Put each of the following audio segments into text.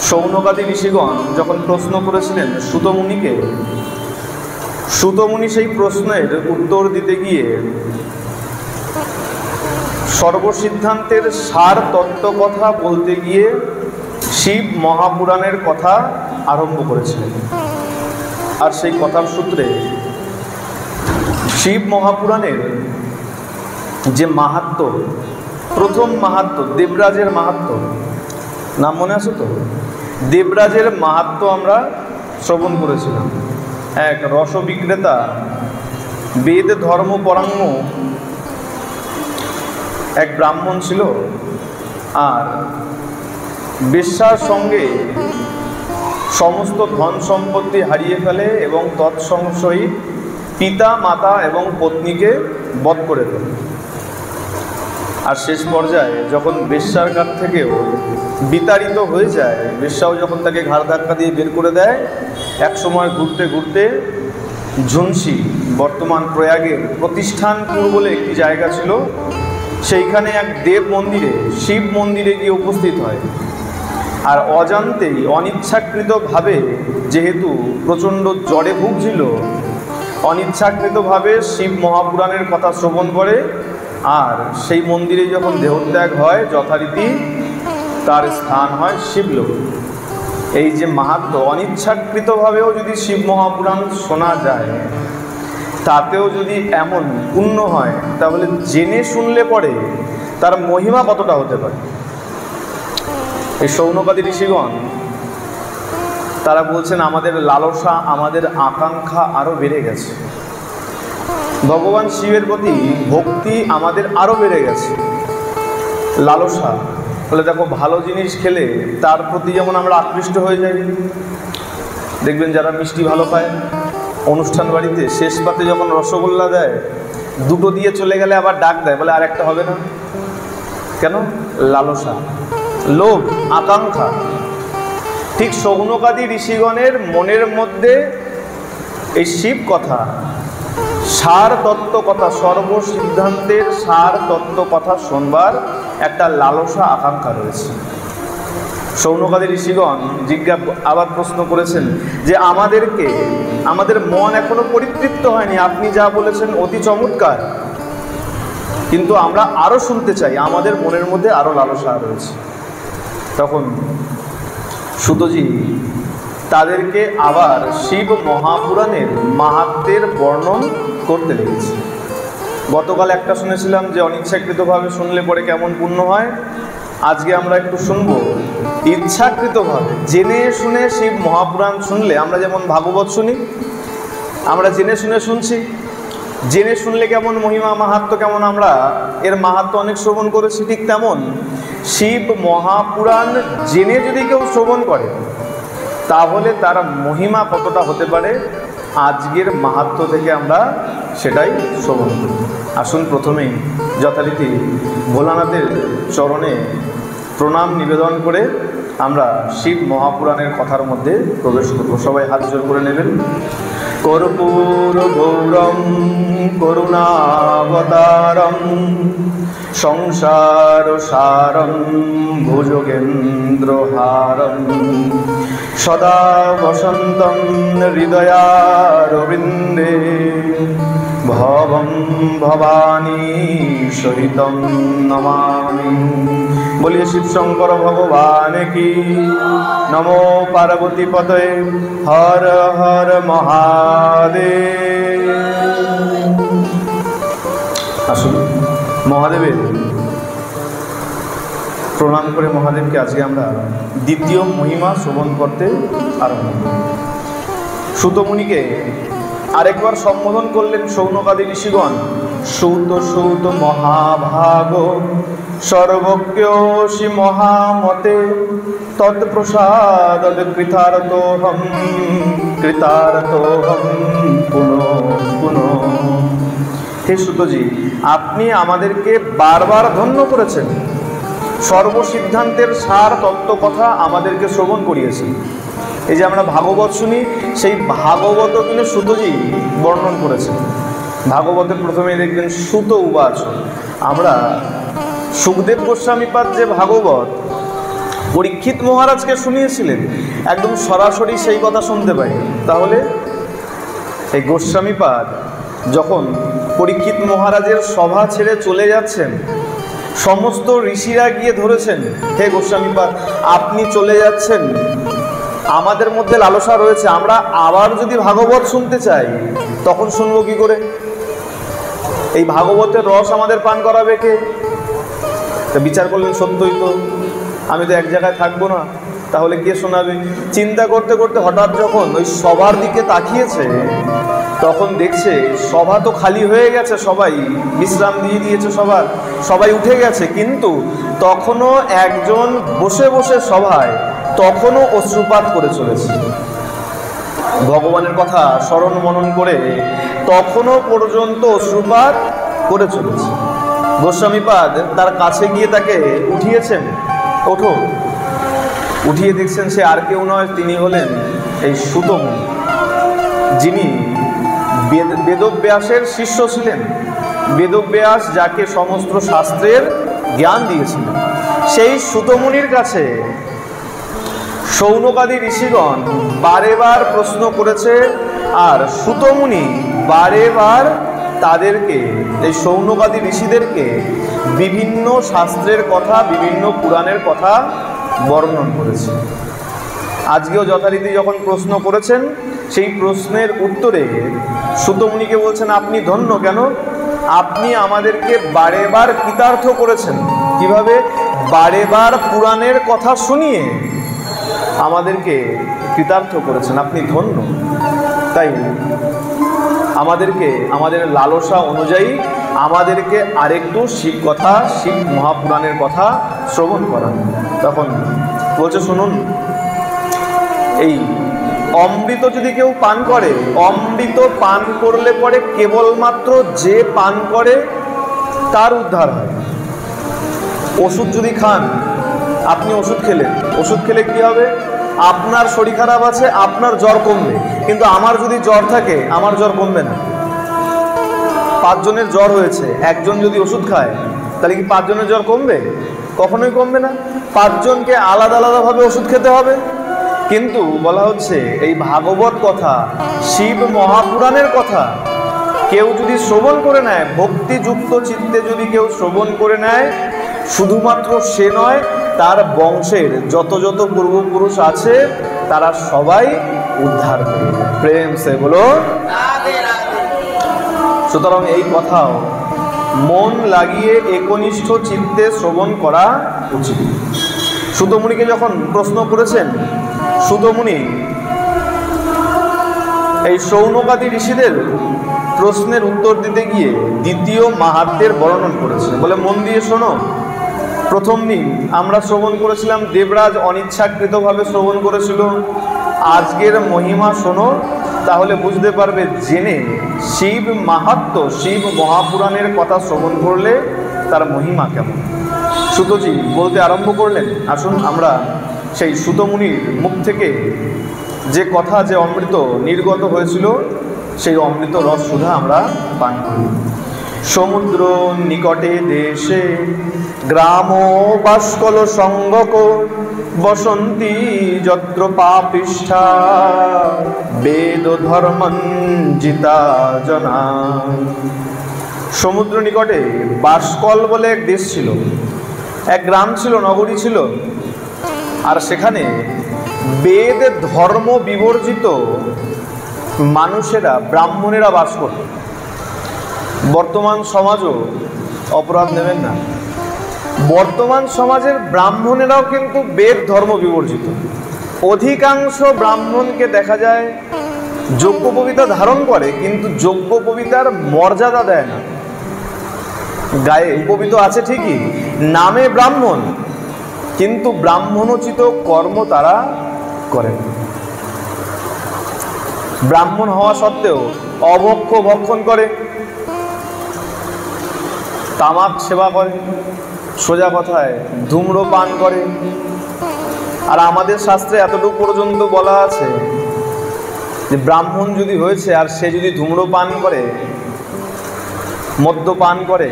শৌনকাদি ঋষিগণ যখন প্রশ্ন করেছিলেন সুতমুনিকে, সুতমুনি সেই প্রশ্নের উত্তর দিতে গিয়ে সর্বসিদ্ধান্তের সার তত্ত্ব কথা বলতে গিয়ে শিব মহাপুরাণের কথা আরম্ভ করেছিলেন। আর সেই কথার সূত্রে শিব মহাপুরাণের যে মাহাত্ম্য, প্রথম মাহাত্ম্য দেবরাজের মাহাত্ম্য, নাম মনে আছে তো? দেবরাজের মাহাত্ম্য আমরা শ্রবণ করেছিলাম। এক রসবিক্রেতা, বেদ ধর্ম পরাঙ্গ এক ব্রাহ্মণ ছিল, আর বেশ্যার সঙ্গে সমস্ত ধন সম্পত্তি হারিয়ে ফেলে এবং তৎসংশয়ী পিতা মাতা এবং পত্নীকে বধ করে ফেলে। আর শেষ পর্যায়ে যখন বেশ্যার কাছ থেকেও বিতাড়িত হয়ে যায়, বেশ্যাও যখন তাকে ঘাড় ধাক্কা দিয়ে বের করে দেয়, এক সময় ঘুরতে ঘুরতে ঝুনসি, বর্তমান প্রয়াগের প্রতিষ্ঠানপুর বলে একটি জায়গা ছিল, সেইখানে এক দেব মন্দিরে, শিব মন্দিরে গিয়ে উপস্থিত হয়। আর অজান্তেই অনিচ্ছাকৃতভাবে, যেহেতু প্রচণ্ড জ্বরে ভুগছিল, অনিচ্ছাকৃতভাবে শিব মহাপুরাণের কথা শ্রবণ করে। আর সেই মন্দিরে যখন দেহত্যাগ হয়, যথারীতি তার স্থান হয় শিবলোক। এই যে মাহাত্ম্য, অনিচ্ছাকৃতভাবেও যদি শিব মহাপুরাণ শোনা যায়, তাতেও যদি এমন পুণ্য হয়, তাহলে জেনে শুনলে পরে তার মহিমা কতটা হতে পারে। এই শৌনকাদি ঋষিগণ তারা বলছেন, আমাদের লালসা, আমাদের আকাঙ্ক্ষা আরও বেড়ে গেছে, ভগবান শিবের প্রতি ভক্তি আমাদের আরও বেড়ে গেছে। লালসা বলে, দেখো ভালো জিনিস খেলে তার প্রতি যেমন আমরা আকৃষ্ট হয়ে যাই। দেখবেন যারা মিষ্টি ভালো পায়, অনুষ্ঠান বাড়িতে শেষ পাতে যখন রসগোল্লা দেয়, দুটো দিয়ে চলে গেলে আবার ডাক দেয়, বলে আর একটা হবে না। কেন? লালসা, লোভ, আকাঙ্ক্ষা। ঠিক শৌনকাদি ঋষিগণের মনের মধ্যে এই শিব কথা, সার তত্ত্ব কথা, সর্বসিদ্ধান্তের সার তত্ত্ব কথা শোনবার একটা লালসা, আকাঙ্ক্ষা রয়েছে। শৌনকাদি ঋষিগণ আবার প্রশ্ন করেছেন যে আমাদেরকে, আমাদের মন এখনো পরিতৃপ্ত হয়নি, আপনি যা বলেছেন অতি চমৎকার, কিন্তু আমরা আরও শুনতে চাই, আমাদের মনের মধ্যে আরও লালসা রয়েছে। তখন সুতজি তাদেরকে আবার শিব মহাপুরাণের মাহাত্ম্যের বর্ণন করতে লেগেছে। গতকাল একটা শুনেছিলাম যে অনিচ্ছাকৃতভাবে শুনলে পরে কেমন পুণ্য হয়। আজকে আমরা একটু শুনবো ইচ্ছাকৃতভাবে, জেনে শুনে শিব মহাপুরাণ শুনলে। আমরা যেমন ভাগবত শুনি, আমরা জেনে শুনে শুনছি, জেনে শুনলে কেমন মহিমা মাহাত্ম্য, কেমন আমরা এর মাহাত্ম্য অনেক শ্রবণ করেছি, ঠিক তেমন শিব মহাপুরাণ জেনে যদি কেউ শ্রবণ করে, তাহলে তার মহিমা কতটা হতে পারে, আজকের মাহাত্ম্য থেকে আমরা সেটাই শ্রবণ করি। আসুন প্রথমেই যথারীতি ভোলানাথের চরণে প্রণাম নিবেদন করে আমরা শিব মহাপুরাণের কথার মধ্যে প্রবেশ করব। সবাই হাত জোর করে নেবেন। কর্পূর গৌরম করুণাবতারম সংসার সারম ভুজগেন্দ্রহারম সদা বসন্তম হৃদয়ারবিন্দে ভবম ভবানী সহিতম নমামি। বলিয়ে শিব শঙ্কর ভগবান কি। নমো পার্বতী পতয়ে হর হর মহাদেব। আসুন মহাদেবের প্রণাম করে মহাদেবকে আজকে আমরা দ্বিতীয় মহিমা শ্রবণ করতে আরম্ভ করি। সুতমুনিকে আরেকবার সম্বোধন করলেন শৌনকাদি ঋষিগণ। সূত সূত মহাভাগ সর্বজ্ঞোষি মহামতে তৎপ্রসাদ কৃতার্থোহম কৃতার্থোহম পুনঃ পুনঃ। হে সুতজি, আপনি আমাদেরকে বারবার ধন্য করেছেন, সর্বসিদ্ধান্তের সার তত্ত্ব কথা আমাদেরকে শ্রবণ করিয়েছেন। এই যে আমরা ভাগবত শুনি, সেই ভাগবত কিন্তু সুতজি বর্ণন করেছেন। ভাগবতের প্রথমেই দেখবেন সুত উবাচ। আমরা সুখদেব গোস্বামীপাদ যে ভাগবত, পরীক্ষিত মহারাজকে শুনিয়েছিলেন, একদম সরাসরি সেই কথা শুনতে পাই। তাহলে এই গোস্বামীপাদ যখন পরীক্ষিত মহারাজের সভা ছেড়ে চলে যাচ্ছেন, সমস্ত ঋষিরা গিয়ে ধরেছেন, হে গোস্বামীপাদ আপনি চলে যাচ্ছেন, আমাদের মধ্যে লালসা রয়েছে, আমরা আবার যদি ভাগবত শুনতে চাই তখন শুনবো কি করে? এই ভাগবতের রস আমাদের পান করাবে কে? তা বিচার করলেন, সত্যই তো, আমি তো এক জায়গায় থাকবো না, তাহলে কে শোনাবে? চিন্তা করতে করতে হঠাৎ যখন ওই সবার দিকে তাকিয়েছে, তখন দেখছে সভা তো খালি হয়ে গেছে, সবাই বিশ্রাম দিয়ে দিয়েছে, সবাই উঠে গেছে, কিন্তু তখনও একজন বসে বসে সভায় তখনও অশ্রুপাত করে চলেছে। ভগবানের কথা স্মরণ মনন করে তখনও পর্যন্ত অশ্রুপাত করে চলেছে। গোস্বামীপাদ তার কাছে গিয়ে তাকে উঠিয়েছেন, ওঠো। উঠিয়ে দেখছেন সে আর কেউ নয়, তিনি হলেন এই সূত মুনি, যিনি বেদব্যাসের শিষ্য ছিলেন। বেদব্যাস যাকে সমস্ত শাস্ত্রের জ্ঞান দিয়েছিলেন, সেই সূত মুনির কাছে শৌনকাদি ঋষিগণ বারে বার প্রশ্ন করেছে, আর সূত মুনি বারে বার তাদেরকে, এই শৌনকাদি ঋষিদেরকে বিভিন্ন শাস্ত্রের কথা, বিভিন্ন পুরাণের কথা বর্ণন করেছে। আজকেও যথারীতি যখন প্রশ্ন করেছেন, সেই প্রশ্নের উত্তরে সূত মুনিকে বলছেন, আপনি ধন্য কেন? আপনি আমাদেরকে বারে বার কৃতার্থ করেছেন। কিভাবে? বারে বার পুরাণের কথা শুনিয়ে আমাদেরকে কৃতার্থ করেছেন, আপনি ধন্য। তাই আমাদেরকে আমাদের লালসা অনুযায়ী আমাদেরকে আরেকটু শিব কথা, শিব মহাপুরাণের কথা শ্রবণ করান। তখন বলছে, শুনুন, এই অমৃত যদি কেউ পান করে, অমৃত পান করলে পরে কেবলমাত্র যে পান করে তার উদ্ধার হয়। ওষুধ যদি খান, আপনি ওষুধ খেলেন, ওষুধ খেলে কি হবে? আপনার শরীর খারাপ আছে, আপনার জ্বর কমবে, কিন্তু আমার যদি জ্বর থাকে আমার জ্বর কমবে না। 5 জনের জ্বর হয়েছে, একজন যদি ওষুধ খায়, তাহলে কি 5 জনের জ্বর কমবে? কখনোই কমবে না। 5 জনকে আলাদা আলাদাভাবে ওষুধ খেতে হবে। কিন্তু বলা হচ্ছে এই ভাগবত কথা, শিব মহাপুরাণের কথা কেউ যদি শ্রবণ করে নেয়, ভক্তিযুক্ত চিত্তে যদি কেউ শ্রবণ করে নেয়, শুধুমাত্র সে নয়, তার বংশের যত যত পূর্বপুরুষ আছে তারা সবাই উদ্ধার হয়ে যায়। প্রেম সে বলো। সুতরাং এই কথাও মন লাগিয়ে একনিষ্ঠ চিত্তে শ্রবণ করা উচিত। সূত মুনিকে যখন প্রশ্ন করেছেন, সূত মুনি এই শৌনকাদি ঋষিদের প্রশ্নের উত্তর দিতে গিয়ে দ্বিতীয় মাহাত্ম্যের বর্ণন করেছে। বলে, মন দিয়ে শোনো, প্রথম দিন আমরা শ্রবণ করেছিলাম, দেবরাজ অনিচ্ছাকৃতভাবে শ্রবণ করেছিল। আজকের মহিমা শোনো, তাহলে বুঝতে পারবে জেনে শিব মাহাত্ম্য, শিব মহাপুরাণের কথা শ্রবণ করলে তার মহিমা কেমন। সূতজি বলতে আরম্ভ করলেন, আসুন আমরা সেই সূত মুনির মুখ থেকে যে কথা, যে অমৃত নির্গত হয়েছিল, সেই অমৃত রস সুধা আমরা পান করি। সমুদ্র নিকটে দেশে গ্রাম বাস্কল সঙ্গক বসন্তি যত্র পাপিষ্ঠা বেদ ধর্মঞ্জিতা জনা। সমুদ্র নিকটে বাস্কল বলে এক দেশ ছিল, এক গ্রাম ছিল, নগরী ছিল, আর সেখানে বেদ ধর্ম বিবর্জিত মানুষেরা, ব্রাহ্মণেরা বাস করত। বর্তমান সমাজও, অপরাধ নেবেন না, বর্তমান সমাজের ব্রাহ্মণেরাও কিন্তু বেদ ধর্ম বিবর্জিত। অধিকাংশ ব্রাহ্মণকে দেখা যায় যজ্ঞোপবীতা ধারণ করে, কিন্তু যজ্ঞোপবীতার মর্যাদা দেয় না। গায়ে উপবীত আছে ঠিকই, নামে ব্রাহ্মণ, কিন্তু ব্রাহ্মণোচিত কর্ম তারা করে। ব্রাহ্মণ হওয়া সত্ত্বেও অভক্ষ ভক্ষণ করে, তামাক সেবা করে, সোজা কথায় ধূম্রপান করে। আর আমাদের শাস্ত্রে এতটুকু পর্যন্ত বলা আছে যে ব্রাহ্মণ যদি হয়েছে আর সে যদি ধূম্রপান করে, মদ্যপান করে,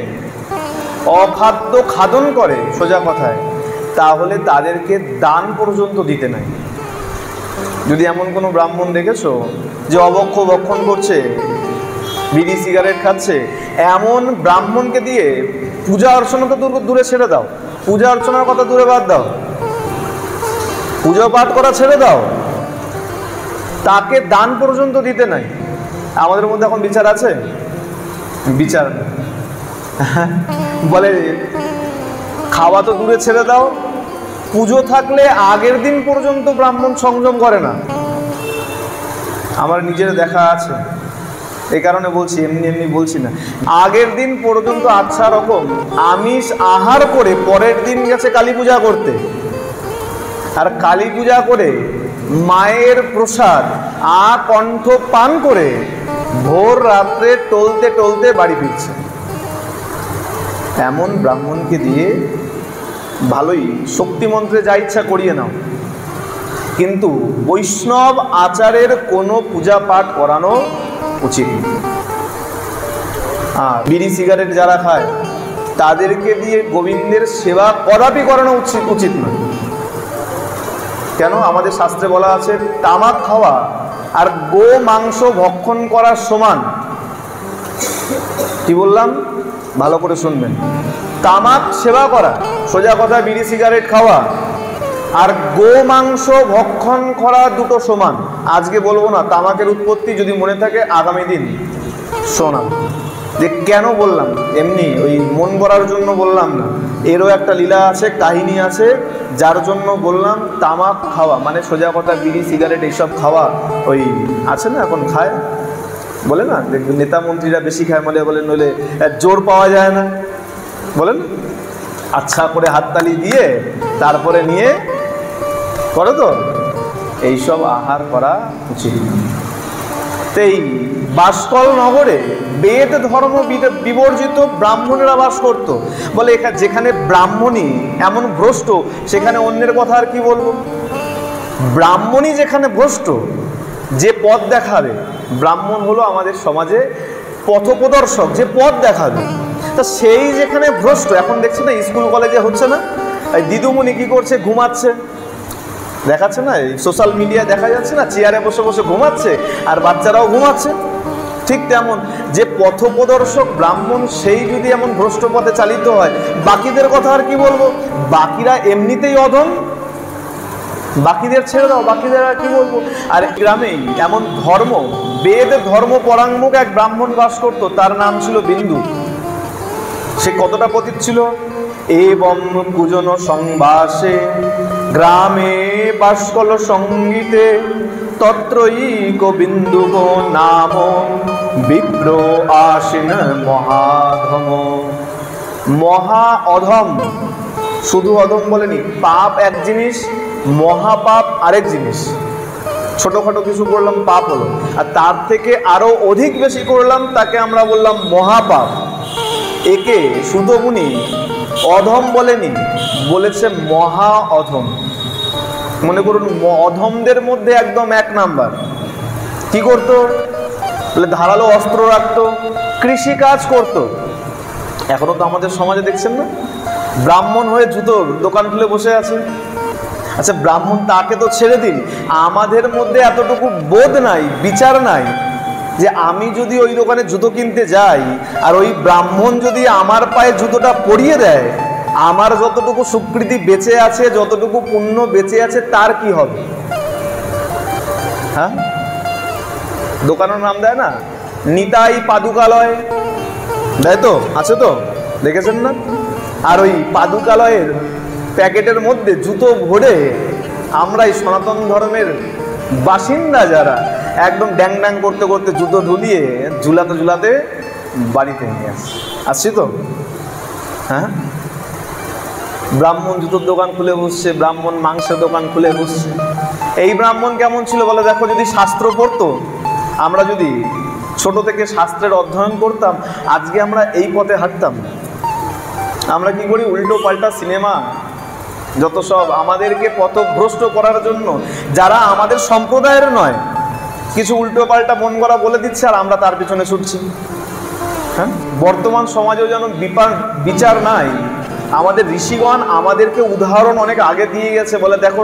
অখাদ্য খাদন করে, সোজা কথায়, তাহলে তাদেরকে দান পর্যন্ত দিতে নাই। যদি এমন কোনো ব্রাহ্মণ দেখেছো যে অবক্ষ ভক্ষণ করছে, বিড়ি সিগারেট খাচ্ছে, এমন ব্রাহ্মণকে দিয়ে পূজা অর্চনা তো দূরে ছেড়ে দাও, পূজা অর্চনার কথা দূরে বাদ দাও, পুজো পাঠ করা ছেড়ে দাও, তাকে দান পর্যন্ত দিতে নাই। আমাদের মধ্যে এখন বিচার আছে? বিচার বলে খাওয়া তো দূরে ছেড়ে দাও, পুজো থাকলে আগের দিন পর্যন্ত ব্রাহ্মণ সংযম করে না। আমার নিজের দেখা আছে, এই কারণে বলছি, এমনি এমনি বলছি না। আগের দিন পর্যন্ত আচ্ছা রকম আমিষ আহার করে পরের দিন গেছে কালী পূজা করতে, আর কালী পূজা করে মায়ের প্রসাদ কণ্ঠ পান করে ভোর রাত্রে টলতে টলতে বাড়ি ফিরছে। এমন ব্রাহ্মণকে দিয়ে ভালোই শক্তি মন্ত্রে যা ইচ্ছা করিয়ে নাও, কিন্তু বৈষ্ণব আচারের কোনো পূজা পাঠ করানো উচিত। আর বিড়ি সিগারেট যারা খায় তাদেরকে দিয়ে গোবিন্দের সেবা কদাপি করানো উচিত নয়। কেন? আমাদের শাস্ত্রে বলা আছে তামাক খাওয়া আর গো মাংস ভক্ষণ করার সমান। কি বললাম? ভালো করে শুনবেন। তামাক সেবা করা সোজা কথা, বিড়ি সিগারেট খাওয়া আর গো মাংস ভক্ষণ করা দুটো সমান। আজকে বলবো না তামাকের উৎপত্তি, যদি মনে থাকে আগামী দিন শোনাম যে কেন বললাম। এমনি ওই মন গড়ার জন্য বললাম না, এরও একটা লীলা আছে, কাহিনী আছে, যার জন্য বললাম তামাক খাওয়া মানে সোজা কথা বিড়ি সিগারেট এইসব খাওয়া। ওই আছে না এখন খায়, বলে না নেতা মন্ত্রীরা বেশি খায়, বলে নইলে জোর পাওয়া যায় না, বলেন আচ্ছা করে হাততালি দিয়ে তারপরে নিয়ে করে তো, এইসব আহার করা উচিত। এই বাসকল নগরে বেদ ধর্ম বিবর্জিত ব্রাহ্মণেরা বাস করত। বলে যেখানে ব্রাহ্মণী এমন ভ্রষ্ট, সেখানে অন্যের কথা আর কি বলবো। ব্রাহ্মণী যেখানে ভ্রষ্ট, যে পথ দেখাবে, ব্রাহ্মণ হলো আমাদের সমাজে পথপ্রদর্শক, যে পথ দেখাবে, তা সেই যেখানে ভ্রষ্ট। এখন দেখছি না স্কুল কলেজে হচ্ছে না, এই দিদুমণি কি করছে, ঘুমাচ্ছে, দেখাচ্ছে না, এই সোশ্যাল মিডিয়ায় দেখা যাচ্ছে না, চেয়ারে বসে বসে ঘুমাচ্ছে আর বাচ্চারাও ঘুমাচ্ছে। ঠিক তেমন যে পথপ্রদর্শক ব্রাহ্মণ, সেই যদি এমন ভ্রষ্ট পথে চালিত হয়, বাকিদের কথা আর কি বলবো। বাকিরা এমনিতেই অধম, বাকিদের ছেড়ে দাও, বাকিদের আর কি বলবো। আর গ্রামেই এমন ধর্ম, বেদ ধর্ম পরাঙ্মুখ এক ব্রাহ্মণ বাস করত, তার নাম ছিল বিন্দু। সে কতটা পতিত ছিল। এবং পূজন সংবাসে গ্রামে বাসকল সঙ্গীতে তত্রই গোবিন্দু গো নাম বিপ্র আসীন মহাধম। মহা অধম, শুধু অধম বলেনি, পাপ এক জিনিস, মহাপাপ আরেক জিনিস। ছোটখাটো কিছু করলাম পাপ হলো, আর তার থেকে আরো অধিক বেশি করলাম তাকে আমরা বললাম মহাপাপ। একে সুতমুনি অধম বলেনি, বলেছে মহা অধম। মনে করুন অধমদের মধ্যে একদম এক নাম্বার। কি করতো? বলে ধারালো অস্ত্র রাখতো, কৃষি কাজ করতো। এখনো তো আমাদের সমাজে দেখছেন না, ব্রাহ্মণ হয়ে জুতোর দোকান খুলে বসে আছে। আচ্ছা ব্রাহ্মণ তাকে তো ছেড়ে দিন, আমাদের মধ্যে এতটুকু বোধ নাই, বিচার নাই যে আমি যদি ওই দোকানে জুতো কিনতে যাই আর ওই ব্রাহ্মণ যদি আমার পায়ে জুতোটা পরিয়ে দেয়, আমার যতটুকু স্বীকৃতি বেঁচে আছে, যতটুকু পুণ্য বেঁচে আছে, তার কি হবে? হ্যাঁ, দোকানের নাম দেয় না, নিতাই পাদুকালয় দেয় তো, আছে তো, দেখেছেন না? আর ওই পাদুকালয়ের প্যাকেটের মধ্যে জুতো ভরে আমরা এই সনাতন ধর্মের বাসিন্দা যারা একদম ড্যাং ড্যাং করতে করতে জুতো ঢুলিয়ে ঝুলাতে ঝুলাতে বাড়িতে নিয়ে আসছি তো। হ্যাঁ, ব্রাহ্মণ জুতোর দোকান খুলে বসছে, ব্রাহ্মণ মাংসের দোকান খুলে বসছে। এই ব্রাহ্মণ কেমন ছিল বলে দেখো, যদি শাস্ত্র পড়তো, আমরা যদি ছোট থেকে শাস্ত্রের অধ্যয়ন করতাম, আজকে আমরা এই পথে হাঁটতাম। আমরা কি করি, উল্টো পাল্টা সিনেমা, যত সব আমাদেরকে পথভ্রষ্ট করার জন্য, যারা আমাদের সম্প্রদায়ের নয়, কিছু উল্টো পাল্টা মন করা বলে দিচ্ছে আর আমরা তার পিছনে ছুটছি। হ্যাঁ, বর্তমান সমাজেও যেন বিচার নাই, আমাদের ঋষিগণ আমাদেরকে উদাহরণ অনেক আগে দিয়ে গেছে, বলে দেখো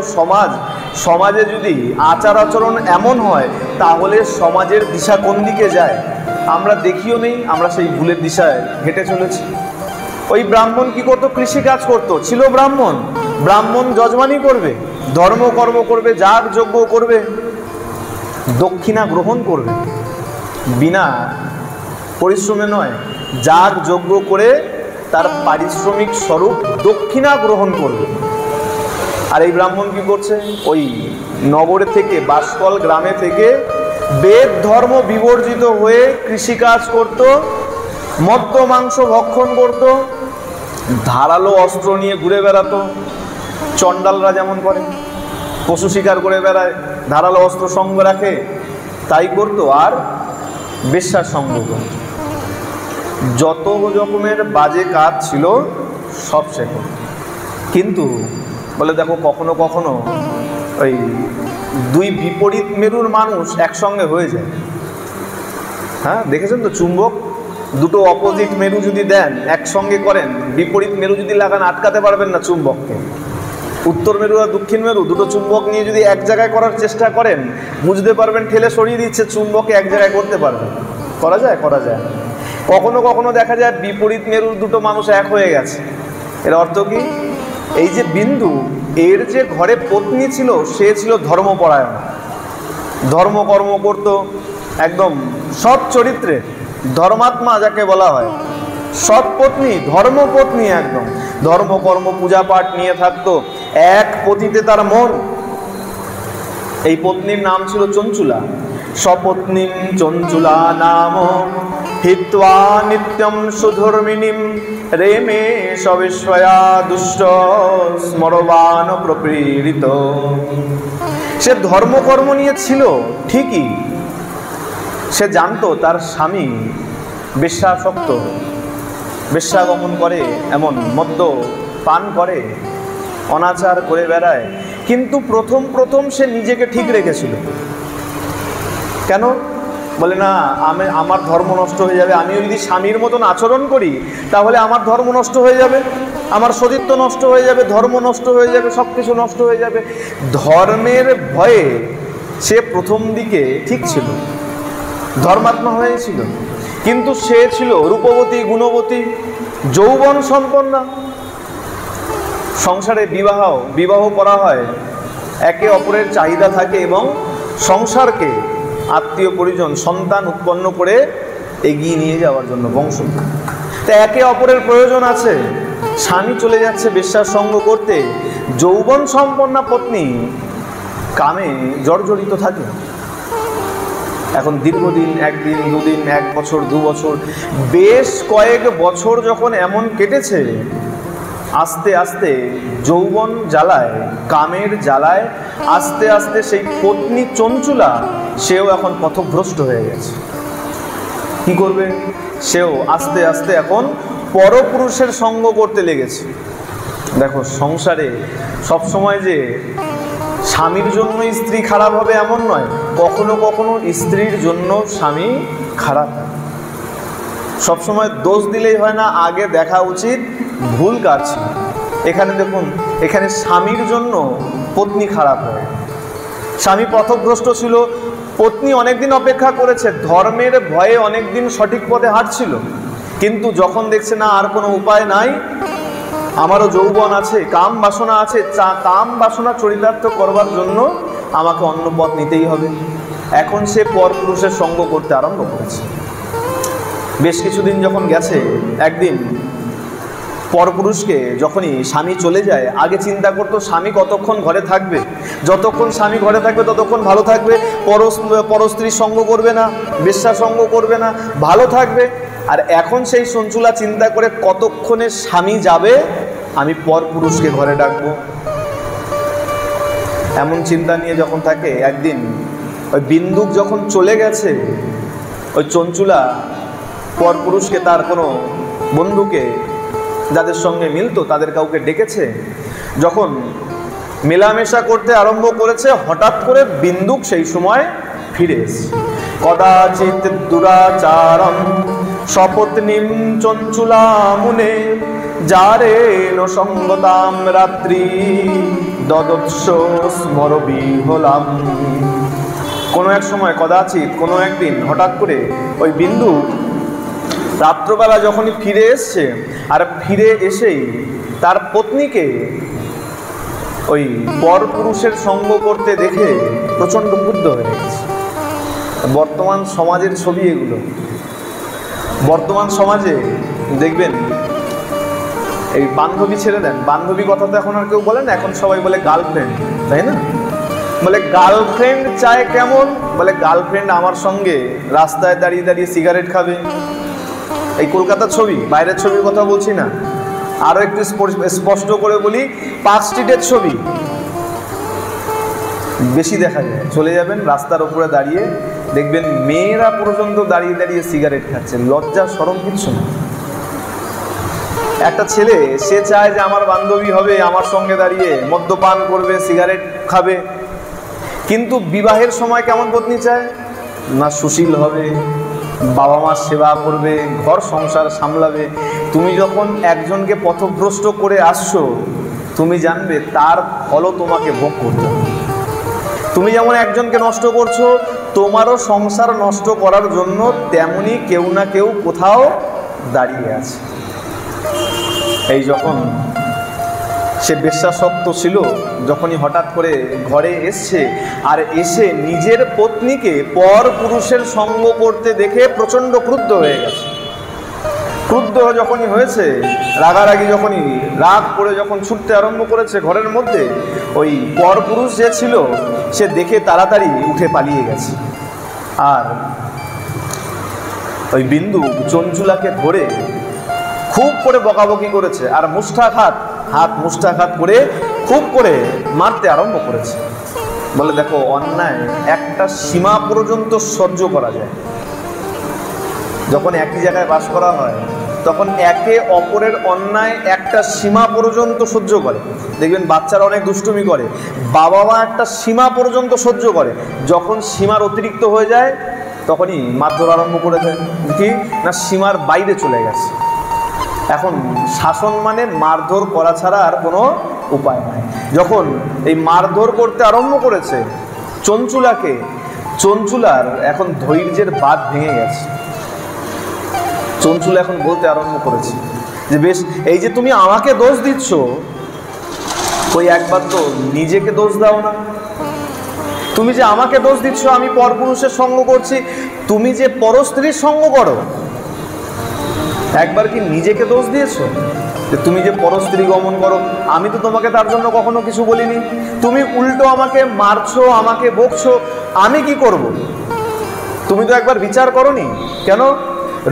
সমাজে যদি আচার আচরণ এমন হয় তাহলে সমাজের দিশা কোন দিকে যায় আমরা দেখিও নেই, আমরা সেই ভুলের দিশায় হেঁটে চলেছি। ওই ব্রাহ্মণ কি করতো? কৃষি কাজ করতো, ছিল ব্রাহ্মণ যজমানি করবে, ধর্মকর্ম করবে, যাগ যজ্ঞ করবে, দক্ষিণা গ্রহণ করবে, বিনা পরিশ্রমে নয়, যাগ যজ্ঞ করে তার পারিশ্রমিক স্বরূপ দক্ষিণা গ্রহণ করবে। আর এই ব্রাহ্মণ কি করছে? ওই নগরে থেকে, বাসকল গ্রামে থেকে বেদ ধর্ম বিবর্জিত হয়ে কৃষিকাজ করত, মদ্য মাংস ভক্ষণ করত, ধারালো অস্ত্র নিয়ে ঘুরে বেড়াতো, চণ্ডালরা যেমন করে, পশু শিকার করে বেড়ায়, ধারালো অস্ত্র সঙ্গ রাখে, তাই করত। আর বেশ্যার সঙ্গ করত, যত রকমের বাজে কাজ ছিল সব সে করত। কিন্তু বলে দেখো কখনো কখনো ওই দুই বিপরীত মেরুর মানুষ একসঙ্গে হয়ে যায়। হ্যাঁ, দেখেছেন তো, চুম্বক দুটো অপোজিট মেরু যদি দেন একসঙ্গে করেন, বিপরীত মেরু যদি লাগান আটকাতে পারবেন না চুম্বককে। উত্তর মেরু আর দক্ষিণ মেরু দুটো চুম্বক নিয়ে যদি এক জায়গায় করার চেষ্টা করেন বুঝতে পারবেন ঠেলে সরিয়ে দিচ্ছে, চুম্বকে এক জায়গায় করতে পারবেন। করা যায়? কখনো কখনো দেখা যায় বিপরীত মেরুর দুটো মানুষ এক হয়ে গেছে। এর অর্থ কি? এই যে বিন্দু, এর যে ঘরে পত্নী ছিল সে ছিল ধর্মপরায়ণ, ধর্মকর্ম করত, একদম সৎ চরিত্রে, ধর্মাত্মা যাকে বলা হয়, সৎ পত্নী, ধর্মপত্নী, একদম ধর্মকর্ম পূজা পাঠ নিয়ে থাকতো, এক পতিতে তার মন। এই পত্নীর নাম ছিল চঞ্চুলা। সপত্নীম চঞ্চুলা নাম হিত্বা নিত্যম সুধর্মিণীম রেমে সবিশ্বয়া দুষ্ট স্মরবান প্রপীড়িত। সে ধর্মকর্ম নিয়ে ছিল ঠিকই, সে জানতো তার স্বামী বেশ্যাসক্ত, বেশ্যাগমন করে, এমন মদ্য পান করে, অনাচার করে বেড়ায়, কিন্তু প্রথম সে নিজেকে ঠিক রেখেছিল। কেন? বলে না, আমার ধর্ম নষ্ট হয়ে যাবে, আমিও যদি স্বামীর মতন আচরণ করি তাহলে আমার ধর্ম নষ্ট হয়ে যাবে, আমার সতীত্ব নষ্ট হয়ে যাবে, ধর্ম নষ্ট হয়ে যাবে, সব কিছু নষ্ট হয়ে যাবে। ধর্মের ভয়ে সে প্রথম দিকে ঠিক ছিল, ধর্মাত্মা হয়েছিল, কিন্তু সে ছিল রূপবতী, গুণবতী, যৌবন সম্পন্না। সংসারে বিবাহ করা হয়, একে অপরের চাহিদা থাকে এবং সংসারকে, আত্মীয় পরিজন, সন্তান উৎপন্ন করে এগিয়ে নিয়ে যাওয়ার জন্য বংশ। তা একে অপরের প্রয়োজন আছে। স্বামী চলে যাচ্ছে বেশ্যার সঙ্গ করতে, যৌবন সম্পন্না পত্নী কামে জর্জরিত থাকে। এখন দীর্ঘদিন, একদিন, দুদিন, 1 বছর, 2 বছর, বেশ কয়েক বছর যখন এমন কেটেছে, আস্তে আস্তে যৌবন জ্বালায়, কামের জ্বালায় আস্তে আস্তে সেই পত্নী চঞ্চুলা সেও এখন পথভ্রষ্ট হয়ে গেছে। কি করবে? সেও আস্তে আস্তে এখন পরপুরুষের সঙ্গ করতে লেগেছে। দেখো, সংসারে সবসময় যে স্বামীর জন্য স্ত্রী খারাপ হবে এমন নয়, কখনো কখনো স্ত্রীর জন্য স্বামী খারাপ। সবসময় দোষ দিলেই হয় না, আগে দেখা উচিত ভুল কার ছিল। এখানে দেখুন, এখানে স্বামীর জন্য পত্নী খারাপ হয়, স্বামী পথভ্রষ্ট ছিল, পত্নী অনেকদিন অপেক্ষা করেছে, ধর্মের ভয়ে অনেকদিন সঠিক পথে হাঁটছিল, কিন্তু যখন দেখছে না আর কোনো উপায় নাই, আমারও যৌবন আছে, কাম বাসনা আছে, কাম বাসনা চরিতার্থ করবার জন্য আমাকে অন্য পথ নিতেই হবে, এখন সে পরপুরুষের সঙ্গ করতে আরম্ভ করেছে। বেশ কিছুদিন যখন গেছে, একদিন পরপুরুষকে যখনই স্বামী চলে যায়, আগে চিন্তা করতো স্বামী কতক্ষণ ঘরে থাকবে, যতক্ষণ স্বামী ঘরে থাকবে ততক্ষণ ভালো থাকবে, পরস্ত্রীর সঙ্গ করবে না, বেশ্যার সঙ্গ করবে না, ভালো থাকবে। আর এখন সেই চঞ্চুলা চিন্তা করে কতক্ষণে স্বামী যাবে আমি পরপুরুষকে ঘরে ডাকবো, এমন চিন্তা নিয়ে যখন থাকে, একদিন ওই বিন্দুক যখন চলে গেছে, ওই চঞ্চুলা পরপুরুষকে, তার কোনো বন্ধুকে, যাদের সঙ্গে মিলতো তাদের কাউকে ডেকেছে, যখন মেলামেশা করতে আরম্ভ করেছে, হঠাৎ করে বিন্দুক সেই সময় ফিরে এসে কদাচিৎ দুরাচারম সপত্নীম চঞ্চুলা মুনে যারে ন সঙ্গতাম রাত্রি দদৎস স্মরবি হলাম। কোনো এক সময় কদাচিৎ কোনো একদিন হঠাৎ করে ওই বিন্দু রাত্রবেলা যখনই ফিরে এসছে, আর ফিরে এসেই তার পত্নীকে ওই পরপুরুষের সঙ্গ করতে দেখে প্রচণ্ড ক্রুদ্ধ হয়ে গেছে। বর্তমান সমাজের ছবি এগুলো। বর্তমান সমাজে দেখবেন এই বান্ধবী ছেড়ে দেন, বান্ধবী কথা তো এখন আর কেউ বলে না, এখন সবাই বলে গার্লফ্রেন্ড, তাই না? বলে গার্লফ্রেন্ড চায় কেমন? বলে গার্লফ্রেন্ড আমার সঙ্গে রাস্তায় দাঁড়িয়ে দাঁড়িয়ে সিগারেট খাবে। এই কলকাতার ছবি, বাইরের ছবির কথা বলছি না, আরো একটু স্পষ্ট করে বলি, পার্ক স্ট্রিটের ছবি বেশি দেখা যায়। চলে যাবেন রাস্তার উপরে দাঁড়িয়ে দেখবেন মেয়েরা পর্যন্ত দাঁড়িয়ে দাঁড়িয়ে সিগারেট খাচ্ছে, লজ্জা শরম কিচ্ছু না। একটা ছেলে সে চায় যে আমার বান্ধবী হবে, আমার সঙ্গে দাঁড়িয়ে মদ্যপান করবে, সিগারেট খাবে, কিন্তু বিবাহের সময় কেমন পত্নী চায়? না সুশীল হবে, বাবা মার সেবা করবে, ঘর সংসার সামলাবে। তুমি যখন একজনকে পথভ্রষ্ট করে আসছো, তুমি জানবে তার ফলও তোমাকে ভোগ করতে হবে। তুমি যেমন একজনকে নষ্ট করছো, তোমারও সংসার নষ্ট করার জন্য তেমনি কেউ না কেউ কোথাও দাঁড়িয়ে আছে। এই যখন সে বেশ্যাসক্ত ছিল, যখনই হঠাৎ করে ঘরে এসছে, আর এসে নিজের পত্নীকে পর পুরুষের সঙ্গ করতে দেখে প্রচণ্ড ক্রুদ্ধ হয়ে গেছে। ক্রুদ্ধ যখনই হয়েছে, রাগারাগি যখনই রাগ করে যখন ছুটতে আরম্ভ করেছে ঘরের মধ্যে, ওই পরপুরুষ যে ছিল সে দেখে তাড়াতাড়ি উঠে পালিয়ে গেছে। আর ওই বিন্দু চঞ্চুলাকে ধরে খুব করে বকাবকি করেছে, আর মুষ্ঠাঘাত করে খুব করে মারতে আরম্ভ করেছে। বলে দেখো, অন্যায় একটা সীমা পর্যন্ত সহ্য করা যায়। যখন একই জায়গায় বাস করা হয়, তখন একে অপরের অন্যায় একটা সীমা পর্যন্ত সহ্য করে। দেখবেন বাচ্চারা অনেক দুষ্টুমি করে, বাবা মা একটা সীমা পর্যন্ত সহ্য করে, যখন সীমার অতিরিক্ত হয়ে যায় তখনই মারধর আরম্ভ করে দেয়। কি না, সীমার বাইরে চলে গেছে। এখন শাসন মানে মারধর করা ছাড়া আর কোনো উপায় নাই। যখন এই মারধর করতে আরম্ভ করেছে চঞ্চুলাকে, চঞ্চুলার এখন ধৈর্যের বাঁধ ভেঙে গেছে। চঞ্চুলা এখন বলতে আরম্ভ করেছে যে বেশ, এই যে তুমি আমাকে দোষ দিচ্ছ, ওই একবার তো নিজেকে দোষ দাও না। তুমি যে আমাকে দোষ দিচ্ছ আমি পরপুরুষের সঙ্গ করছি, তুমি যে পরস্ত্রীর সঙ্গ করো, একবার কি নিজেকে দোষ দিয়েছো যে তুমি যে পরস্ত্রী গমন করো? আমি তো তোমাকে তার জন্য কখনো কিছু বলিনি, তুমি উল্টো আমাকে মারছো, আমাকে বকছো, আমি কি করব? তুমি তো একবার বিচার করনি কেন?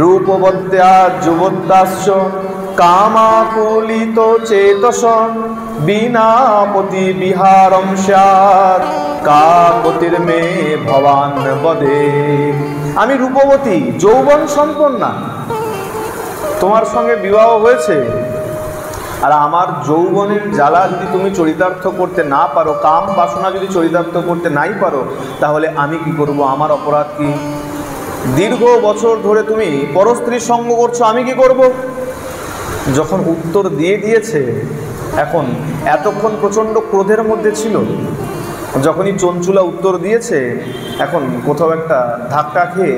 রূপবত্যা যুবত্যাশ্চ কামাকুলিত চেতস বিনাপতি বিহারম স্যাৎ কাপতির মে ভবান বদে। আমি রূপবতী, যৌবন সম্পন্না, তোমার সঙ্গে বিবাহ হয়েছে, আর আমার যৌবনের জ্বালা যদি তুমি চরিতার্থ করতে না পারো, কাম বাসনা যদি চরিতার্থ করতে নাই পারো, তাহলে আমি কি করব? আমার অপরাধ কি? দীর্ঘ বছর ধরে তুমি পরস্ত্রীর সঙ্গ করছো, আমি কি করব? যখন উত্তর দিয়ে দিয়েছে, এখন এতক্ষণ প্রচণ্ড ক্রোধের মধ্যে ছিল, যখনই চঞ্চুলা উত্তর দিয়েছে, এখন কোথাও একটা ধাক্কা খেয়ে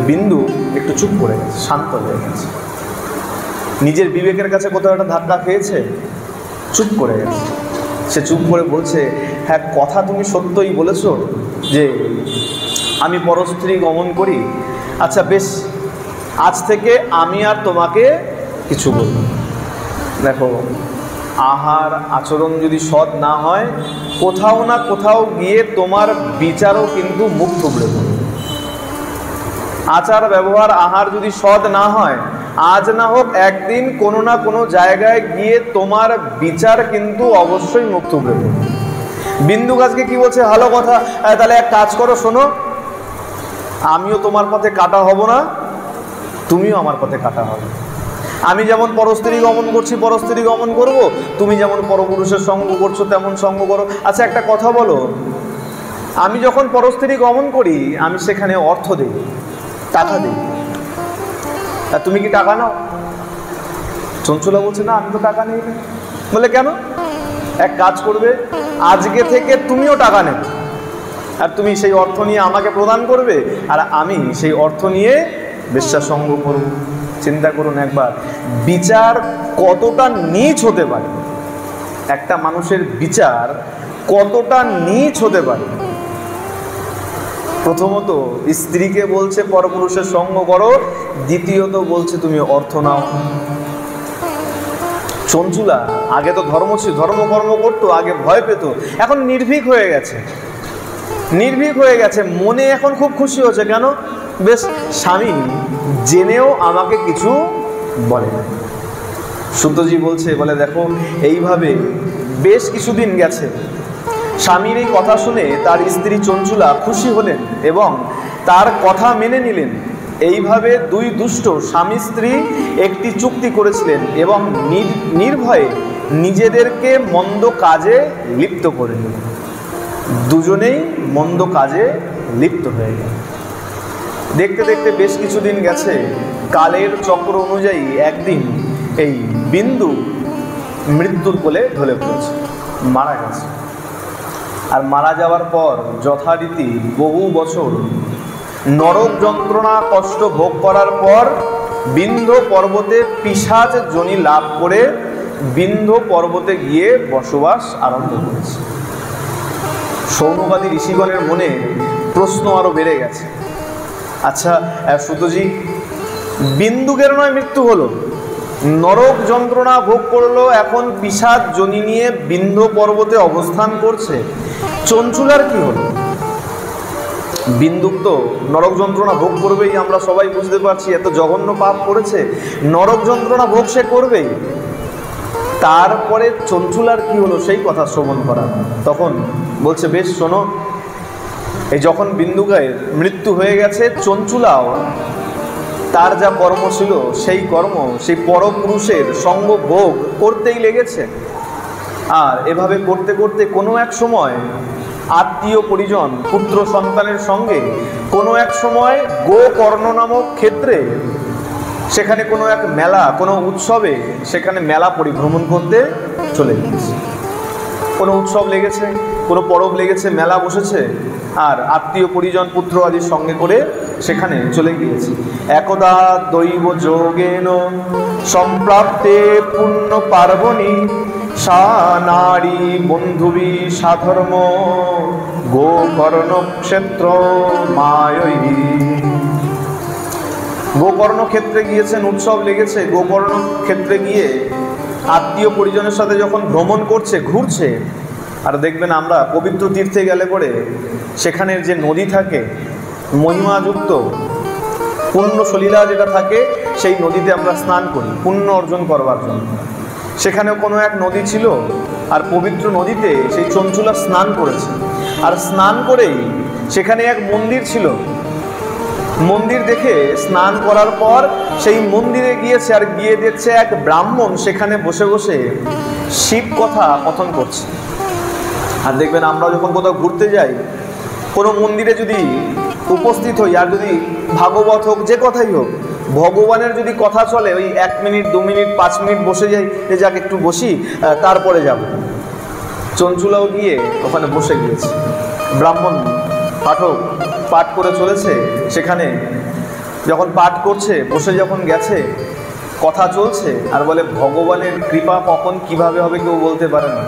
বিন্দু একটু চুপ করে গেছে, শান্ত হয়ে গেছে। নিজের বিবেকের কাছে কোথাও একটা ধাক্কা খেয়েছে, চুপ করে গেছে। সে চুপ করে বলছে, হ্যাঁ কথা তুমি সত্যই বলেছ যে আমি পরস্ত্রী গমন করি। আচ্ছা বেশ, আজ থেকে আমি আর তোমাকে কিছু বলব। দেখো, আহার আচরণ যদি সৎ না হয়, কোথাও না কোথাও গিয়ে তোমার বিচারও কিন্তু মুখ থুবড়ে পড়বে। আচার ব্যবহার আহার যদি সৎ না হয়, আজ না হোক একদিন কোনো না কোনো জায়গায় গিয়ে তোমার বিচার কিন্তু অবশ্যই মুখ থুবড়ে পড়বে। বিন্দু গাছকে কি বলছে? ভালো কথা, তাহলে এক কাজ করো, শোনো, আমিও তোমার পথে কাটা হব না, তুমিও আমার পথে কাটা হবে। আমি যেমন পরস্ত্রী গমন করছি, পরস্ত্রী গমন করব, তুমি যেমন পরপুরুষের সঙ্গ করছো তেমন সঙ্গ করো। আচ্ছা একটা কথা বলো, আমি যখন পরস্ত্রী গমন করি, আমি সেখানে অর্থ দিই, টাকা দিই, আর তুমি কি টাকা নাও? চঞ্চুলা বলছে, না আমি তো টাকা নেই না। বলে কেন? এক কাজ করবে, আজকে থেকে তুমিও টাকা নেবে, আর তুমি সেই অর্থ নিয়ে আমাকে প্রদান করবে, আর আমি সেই অর্থ নিয়ে বেশ্যা সঙ্গ করব। চিন্তা করুন একবার, বিচার কতটা নীচ হতে পারে, একটা মানুষের বিচার কতটা নীচ হতে পারে। প্রথমত স্ত্রীকে বলছে পরপুরুষের সঙ্গ করো, দ্বিতীয়ত বলছে তুমি অর্থ নাও। চঞ্চুলা আগে তো ধর্মকর্ম করতো, আগে ভয় পেত, এখন নির্ভীক হয়ে গেছে, মনে এখন খুব খুশি হচ্ছে। কেন? বেশ, স্বামী জেনেও আমাকে কিছু বলে না। সুতজি বলছে, বলে দেখো এইভাবে বেশ কিছুদিন গেছে। স্বামীর এই কথা শুনে তার স্ত্রী চঞ্চুলা খুশি হলেন এবং তার কথা মেনে নিলেন। এইভাবে দুই দুষ্ট স্বামী স্ত্রী একটি চুক্তি করেছিলেন এবং নির্ভয়ে নিজেদেরকে মন্দ কাজে লিপ্ত করে নিলেন। দুজনেই মন্দ কাজে লিপ্ত হয়ে গেল। দেখতে দেখতে বেশ কিছুদিন গেছে। কালের চক্র অনুযায়ী একদিন এই বিন্দু মৃত্যুর কোলে ঢলে পড়েছে, মারা গেছে। আর মারা যাওয়ার পর যথারীতি বহু বছর নরক যন্ত্রণা কষ্ট ভোগ করার পর বিন্ধ্য পর্বতে পিশাচ যোনি লাভ করে বিন্ধ্য পর্বতে গিয়ে বসবাস আরম্ভ করেছে। সৌম্যবাদী ঋষিগণের মনে প্রশ্ন আরো বেড়ে গেছে, আচ্ছা সুতজি, বিন্দুকের নয় মৃত্যু হলো, নরক যন্ত্রণা ভোগ করলো, এখন পিশাচ যোনি নিয়ে বিন্ধ্য পর্বতে অবস্থান করছে, চঞ্চুলার কি হলো? বিন্দুক তো নরক যন্ত্রণা ভোগ করবেই, আমরা সবাই বুঝতে পারছি, এত জঘন্য পাপ করেছে, নরক যন্ত্রণা ভোগ সে করবেই। তারপরে চঞ্চুলার কি হলো সেই কথা শ্রবণ করা। তখন বলছে, বেশ শোনো, এই যখন বিন্দুকের মৃত্যু হয়ে গেছে, চঞ্চুলাও তার যা কর্ম ছিল সেই কর্ম, সেই পরপুরুষের সঙ্গ ভোগ করতেই লেগেছে। আর এভাবে করতে করতে কোনো এক সময় আত্মীয় পরিজন পুত্র সন্তানের সঙ্গে কোনো এক সময় গোকর্ণ নামক ক্ষেত্রে, সেখানে কোনো এক মেলা, কোনো উৎসবে, সেখানে মেলা পরিভ্রমণ করতে চলে গিয়েছে। কোনো উৎসব লেগেছে, কোনো পরব লেগেছে, মেলা বসেছে, আর আত্মীয় পরিজন পুত্র আদির সঙ্গে করে সেখানে চলে গিয়েছে। একদা দৈব যোগেন সম্প্রাপ্তে পুণ্য পার্বণী সা নারী বন্ধুবি সাধর্ম গোকর্ণ ক্ষেত্র মায়ৈ। গোকর্ণ ক্ষেত্রে গিয়েছেন, উৎসব লেগেছে, গোকর্ণ ক্ষেত্রে গিয়ে আত্মীয় পরিজনের সাথে যখন ভ্রমণ করছে, ঘুরছে, আর দেখবেন আমরা পবিত্র তীর্থে গেলে পরে সেখানের যে নদী থাকে, মহিমাযুক্ত পুণ্য সলীলা যেটা থাকে, সেই নদীতে আমরা স্নান করি পুণ্য অর্জন করবার জন্য। সেখানেও কোনো এক নদী ছিল, আর পবিত্র নদীতে সেই চঞ্চুলা স্নান করেছে। আর স্নান করেই সেখানে এক মন্দির ছিল, মন্দির দেখে স্নান করার পর সেই মন্দিরে গিয়েছে, আর গিয়ে দেখছে এক ব্রাহ্মণ সেখানে বসে বসে শিব কথা কথন করছে। আর দেখবেন আমরা যখন কোথাও ঘুরতে যাই, কোনো মন্দিরে যদি উপস্থিত হই, আর যদি ভাগবত হোক, যে কথাই হোক, ভগবানের যদি কথা চলে, ওই 1 মিনিট 2 মিনিট 5 মিনিট বসে যাই, যে যাক একটু বসি তারপরে যাব। চঞ্চুলাও গিয়ে ওখানে বসে গিয়েছে। ব্রাহ্মণ পাঠক পাঠ করে চলেছে, সেখানে যখন পাঠ করছে, বসে যখন গেছে, কথা চলছে, আর বলে ভগবানের কৃপা কখন কিভাবে হবে কেউ বলতে পারে না।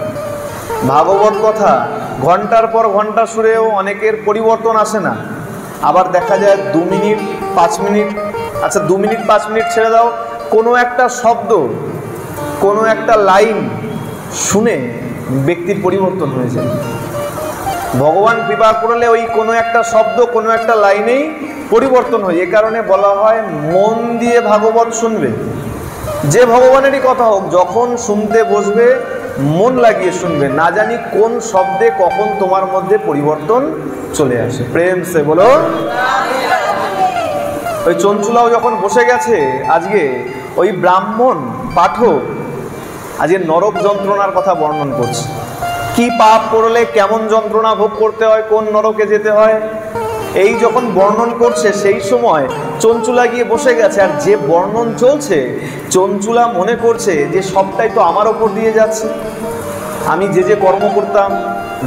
ভাগবত কথা ঘন্টার পর ঘন্টা শুনেও অনেকের পরিবর্তন আসে না। আবার দেখা যায় 2 মিনিট 5 মিনিট, আচ্ছা 2 মিনিট 5 মিনিট ছেড়ে দাও, কোনো একটা শব্দ, কোনো একটা লাইন শুনে ব্যক্তির পরিবর্তন হয়ে যায়। ভগবান কৃপা করলে ওই কোনো একটা শব্দ, কোনো একটা লাইনেই পরিবর্তন হয়। এ কারণে বলা হয় মন দিয়ে ভাগবত শুনবে। যে ভগবানেরই কথা হোক, যখন শুনতে বসবে মন লাগিয়ে শুনবে, না জানি কোন শব্দে কখন তোমার মধ্যে পরিবর্তন চলে আসে। প্রেম সে বলো। ওই চঞ্চুলাও যখন বসে গেছে, আজকে ওই ব্রাহ্মণ পাঠক আজকে নরক যন্ত্রণার কথা বর্ণন করছে। কি পাপ করলে কেমন যন্ত্রণা ভোগ করতে হয়, কোন নরকে যেতে হয়, এই যখন বর্ণন করছে সেই সময় চঞ্চুলা গিয়ে বসে গেছে, আর যে বর্ণন চলছে চঞ্চুলা মনে করছে যে সবটাই তো আমার ওপর দিয়ে যাচ্ছে। আমি যে যে কর্ম করতাম,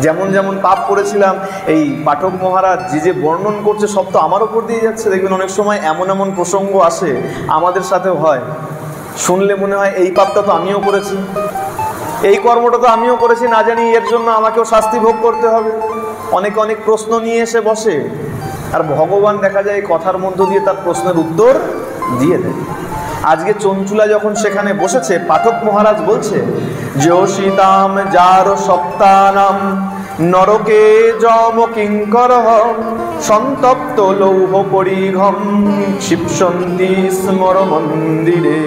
যেমন যেমন পাপ করেছিলাম, এই পাঠক মহারাজ যে যে বর্ণন করছে সব তো আমার ওপর দিয়ে যাচ্ছে। দেখবেন অনেক সময় এমন এমন প্রসঙ্গ আসে, আমাদের সাথেও হয়, শুনলে মনে হয় এই পাপটা তো আমিও করেছি, এই কর্মটা তো আমিও করেছি, না জানি এর জন্য আমাকেও শাস্তি ভোগ করতে হবে। অনেকে অনেক প্রশ্ন নিয়ে এসে বসে, আর ভগবান দেখা যায় এই কথার মধ্য দিয়ে তার প্রশ্নের উত্তর দিয়ে দেয়। আজকে চঞ্চুলা যখন সেখানে বসেছে, পাঠক মহারাজ বলছে, যোষিতাম যার সপ্তানাম নরকে যম কিঙ্কর সন্তপ্ত লৌহ পরিঘম ক্ষিপ্সন্তি স্মর মন্দিরে।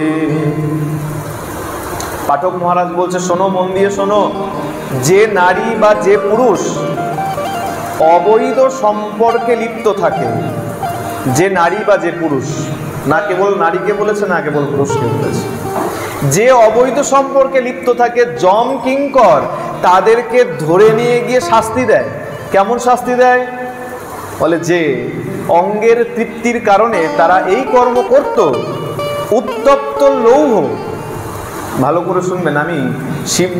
পাঠক মহারাজ বলছে, শোনো, মন দিয়ে শোনো, যে নারী বা যে পুরুষ অবৈধ সম্পর্কে লিপ্ত থাকে, যে নারী বা যে পুরুষ, না কেবল নারীকে বলেছে, না কেবল পুরুষকে বলেছে, যে অবৈধ সম্পর্কে লিপ্ত থাকে, যম কিঙ্কর তাদেরকে ধরে নিয়ে গিয়ে শাস্তি দেয়। কেমন শাস্তি দেয়? বলে যে অঙ্গের তৃপ্তির কারণে তারা এই কর্ম করত, উত্তপ্ত লৌহ। ভালো করে শুনবেন, আমি শিব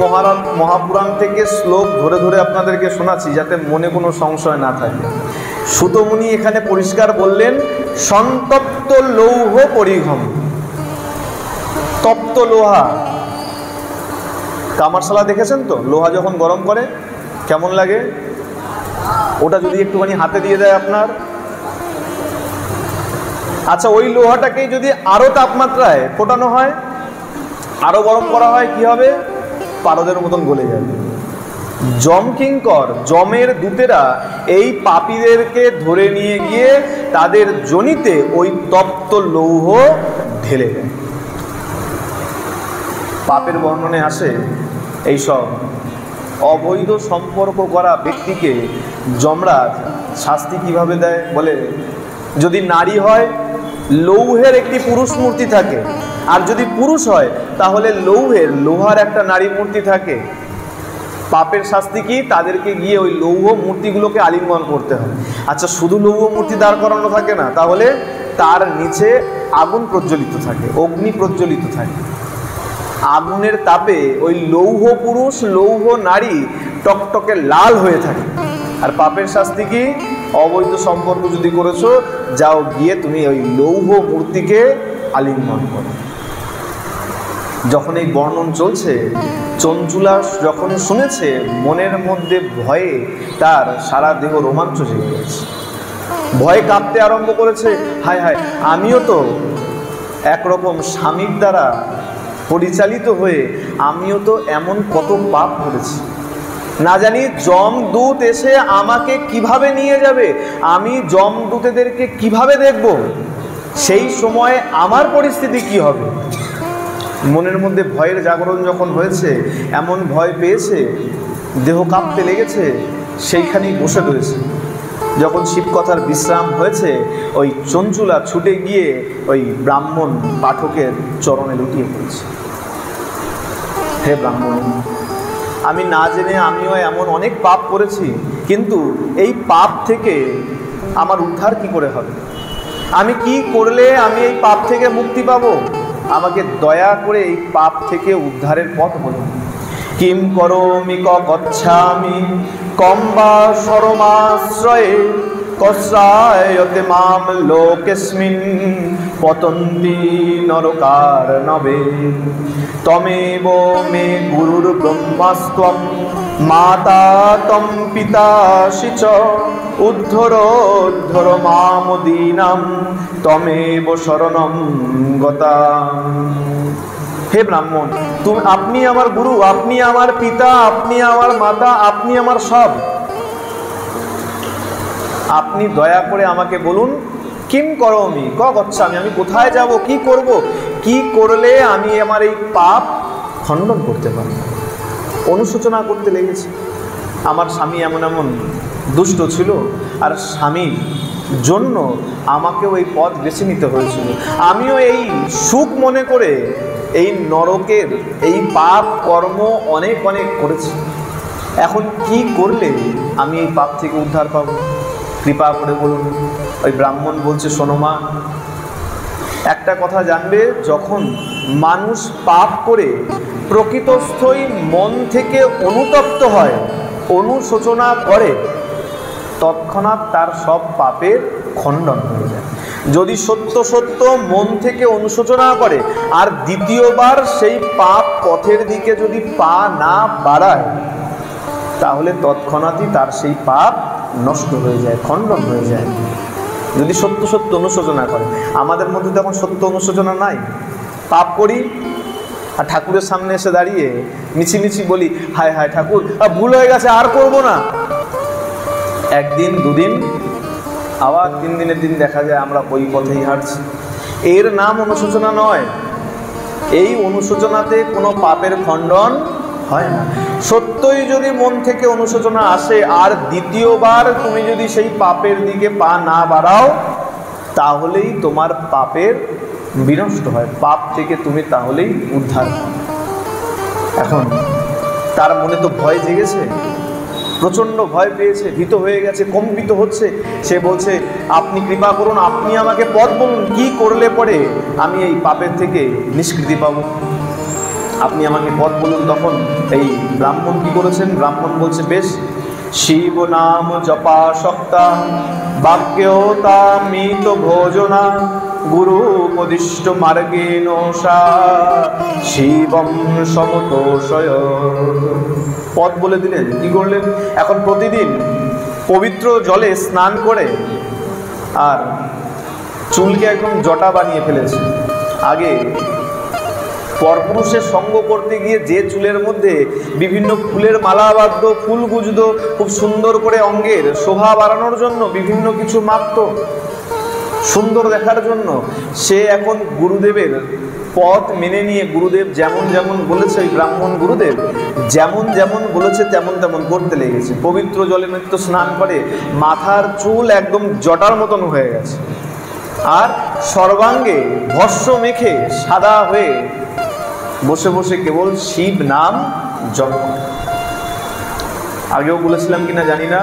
মহাপুরাণ থেকে শ্লোক ধরে ধরে আপনাদেরকে শোনাচ্ছি যাতে মনে কোনো সংশয় না থাকে। সুতমুনি এখানে পরিষ্কার বললেন, সন্তপ্ত লৌহ পরিঘম। তপ্ত লোহা, কামারশালা দেখেছেন তো? লোহা যখন গরম করে কেমন লাগে? ওটা যদি একটুখানি হাতে দিয়ে দেয় আপনার, আচ্ছা ওই লোহাটাকেই যদি আরো তাপমাত্রায় ফোটানো হয়, আরো গরম করা হয়, কি হবে? পারদের মতন গলে যাবে। যম কিঙ্কর, যমের দূতেরা এই পাপীদেরকে ধরে নিয়ে গিয়ে তাদের যোনিতে ওই তপ্ত লৌহ ঢেলে দেয়। পাপের বর্ণনে আসে এইসব অবৈধ সম্পর্ক করা ব্যক্তিকে যমরাজ শাস্তি কিভাবে দেয় বলে, যদি নারী হয় লৌহের একটি পুরুষ মূর্তি থাকে, আর যদি পুরুষ হয় তাহলে লোহার একটা নারী মূর্তি থাকে। পাপের শাস্তি কি? তাদেরকে গিয়ে ওই লৌহ মূর্তিগুলোকে আলিঙ্গন করতে হয়। আচ্ছা, শুধু লৌহ মূর্তি দাঁড় করানো থাকে না, তাহলে তার নিচে আগুন প্রজ্বলিত থাকে, অগ্নি প্রজ্বলিত থাকে। আগুনের তাপে ওই লৌহ পুরুষ লৌহ নারী টকটকে লাল হয়ে থাকে। আর পাপের শাস্তি কি? অবৈধ সম্পর্ক যদি করেছো, যাও গিয়ে তুমি ওই লৌহ মূর্তিকে আলিঙ্গন করো। যখন এই বর্ণন চলছে, চঞ্চুলা যখন শুনেছে, মনের মধ্যে ভয়ে তার সারা দেহ রোমাঞ্চ জেগে গেছে, ভয়ে কাঁপতে আরম্ভ করেছে। হায় হায়, আমিও তো একরকম স্বামীর দ্বারা পরিচালিত হয়ে আমিও তো এমন কত পাপ করেছি, না জানি যমদূত এসে আমাকে কিভাবে নিয়ে যাবে, আমি যমদূতেদেরকে কিভাবে দেখব, সেই সময় আমার পরিস্থিতি কি হবে। মনের মধ্যে ভয়ের জাগরণ যখন হয়েছে, এমন ভয় পেয়েছে, দেহ কাঁপতে লেগেছে, সেইখানেই বসে রয়েছে। যখন শিবকথার বিশ্রাম হয়েছে, ওই চঞ্চুলা ছুটে গিয়ে ওই ব্রাহ্মণ পাঠকের চরণে লুটিয়ে পড়েছে। হে ব্রাহ্মণ, আমি না জেনে আমিও এমন অনেক পাপ করেছি, কিন্তু এই পাপ থেকে আমার উদ্ধার কি করে হবে? আমি কি করলে আমি এই পাপ থেকে মুক্তি পাবো? আমাকে দয়া করে এই পাপ থেকে উদ্ধারের পথ বলুন। কিম করোমি গচ্ছামি কম বা শরমাশ্রয়ে কস্রায়তে মাম লোকেস্মিন পতন্তি নরকার নবে তমেব মে গুরুর ব্রহ্মাস্ত্বম মাতা তম পিতাসি চ উদ্ধরোদ্ধর মাম দীনাম তমেব শরণম গতাম। হে ব্রাহ্মণ, আপনি আমার গুরু, আপনি আমার পিতা, আপনি আমার মাতা, আপনি আমার সব। আপনি দয়া করে আমাকে বলুন, কিম করোমি গচ্ছামি, আমি কোথায় যাব, কি করব, কি করলে আমি আমার এই পাপ খণ্ডন করতে পারব। অনুশোচনা করতে লেগেছে, আমার স্বামী এমন এমন দুষ্ট ছিল, আর স্বামীর জন্য আমাকেও এই পথ বেছে নিতে হয়েছিল। আমিও এই সুখ মনে করে এই নরকের এই পাপ কর্ম অনেক অনেক করেছি। এখন কি করলে আমি এই পাপ থেকে উদ্ধার পাবো? কৃপা করে বলুন। ওই ব্রাহ্মণ বলছে, শোনো মা, একটা কথা জানবে, যখন মানুষ পাপ করে প্রকৃতস্থই মন থেকে অনুতপ্ত হয়, অনুশোচনা করে, তৎক্ষণাৎ তার সব পাপের খণ্ডন হয়ে যায়। যদি সত্য সত্য মন থেকে অনুশোচনা করে আর দ্বিতীয়বার সেই পাপ পথের দিকে যদি পা না বাড়ায়, তাহলে তৎক্ষণাৎই তার সেই পাপ নষ্ট হয়ে যায়, খণ্ডন হয়ে যায়। যদি সত্য সত্য অনুশোচনা করে। আমাদের মধ্যে তখন সত্য অনুশোচনা নাই, পাপ করি আর ঠাকুরের সামনে এসে দাঁড়িয়ে মিছিমিছি বলি, হায় হায় ঠাকুর, ভুল হয়ে গেছে, আর করব না। একদিন দুদিন, আবার 3 দিনের দিন দেখা যায় আমরা ওই পথেই হাঁটছি। এর নাম অনুশোচনা নয়। এই অনুশোচনাতে কোনো পাপের খণ্ডন হয় না। সত্যই যদি মন থেকে অনুশোচনা আসে আর দ্বিতীয়বার তুমি যদি সেই পাপের দিকে পা না বাড়াও, তাহলেই তোমার পাপের বিনষ্ট হয়, পাপ থেকে তুমি তাহলেই উদ্ধার। এখন তার মনে তো ভয় জেগেছে, প্রচণ্ড ভয় পেয়েছে, ভীত হয়ে গেছে, কম্পিত হচ্ছে। সে বলছে, আপনি কৃপা করুন, আপনি আমাকে পথ বলুন, কি করলে পরে আমি এই পাপের থেকে নিষ্কৃতি পাবো, আপনি আমাকে পথ বলুন। তখন এই ব্রাহ্মণ কি করেছেন? ব্রাহ্মণ বলছে, বেশ, শিব নাম জপা শক্তা বাক্যতা মিত ভোজনা গুরু উপদিষ্ট মার্গেণ সা শিবম সমতোষয়। পথ বলে দিলেন। কি করলেন? এখন প্রতিদিন পবিত্র জলে স্নান করে আর চুলকে একদম জটা বানিয়ে ফেলেছে। আগে পরপুরুষের সঙ্গ করতে গিয়ে যে চুলের মধ্যে বিভিন্ন ফুলের মালা বাঁধত, ফুল গুজত, খুব সুন্দর করে অঙ্গের শোভা বাড়ানোর জন্য বিভিন্ন কিছু মাখত সুন্দর দেখার জন্য, সে এখন গুরুদেবের পথ মেনে নিয়ে গুরুদেব যেমন যেমন বলেছে, ওই ব্রাহ্মণ গুরুদেব যেমন যেমন বলেছে তেমন তেমন করতে লেগেছে। পবিত্র জলে নিত্য স্নান করে মাথার চুল একদম জটার মতন হয়ে গেছে, আর সর্বাঙ্গে ভস্ম মেখে সাদা হয়ে বসে বসে কেবল শিব নাম জপ। আগেও বলেছিলাম কিনা জানি না,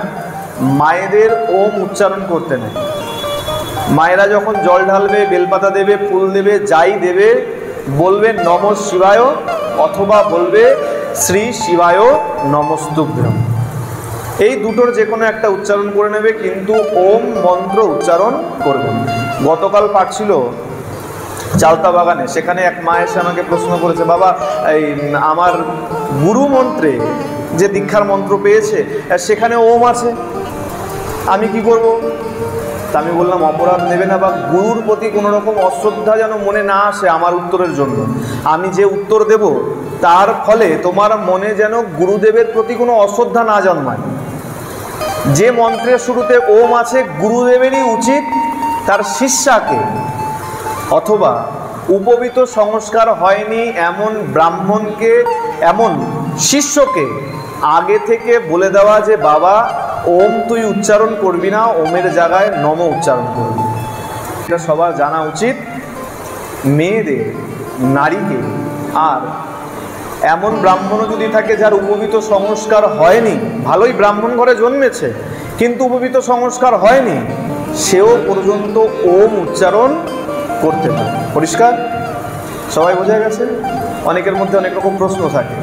মায়েদের ওম উচ্চারণ করতে নেই। মায়েরা যখন জল ঢালবে, বেলপাতা দেবে, ফুল দেবে, যাই দেবে, বলবে নমঃ শিবায় অথবা বলবে শ্রী শিবায় নমস্তুভ্যম। এই দুটোর যে কোনো একটা উচ্চারণ করে নেবে, কিন্তু ওম মন্ত্র উচ্চারণ করবেন। গতকাল পাঠ ছিল চালতা বাগানে, সেখানে এক মা এসে আমাকে প্রশ্ন করেছে, বাবা এই আমার গুরু মন্ত্রে যে দীক্ষার মন্ত্র পেয়েছে সেখানে ওম আছে, আমি কি করব? তা আমি বললাম, অপরাধ নেবে না, বা গুরুর প্রতি কোনো রকম অশ্রদ্ধা যেন মনে না আসে আমার উত্তরের জন্য। আমি যে উত্তর দেব তার ফলে তোমার মনে যেন গুরুদেবের প্রতি কোনো অশ্রদ্ধা না জন্মায়। যে মন্ত্রের শুরুতে ওম আছে, গুরুদেবেরই উচিত তার শিষ্যাকে অথবা উপবিত সংস্কার হয়নি এমন ব্রাহ্মণকে, এমন শিষ্যকে আগে থেকে বলে দেওয়া যে বাবা ওম তুই উচ্চারণ করবি না, ওমের জায়গায় নম উচ্চারণ করবি। এটা সবার জানা উচিত, মেয়েদের, নারীকে। আর এমন ব্রাহ্মণও যদি থাকে যার উপবিত সংস্কার হয়নি, ভালোই ব্রাহ্মণ ঘরে জন্মেছে কিন্তু উপবিত সংস্কার হয়নি, সেও পর্যন্ত ওম উচ্চারণ করতে পারে। পরিষ্কার? সবাই বোঝা গেছে? অনেকের মধ্যে অনেক রকম প্রশ্ন থাকে।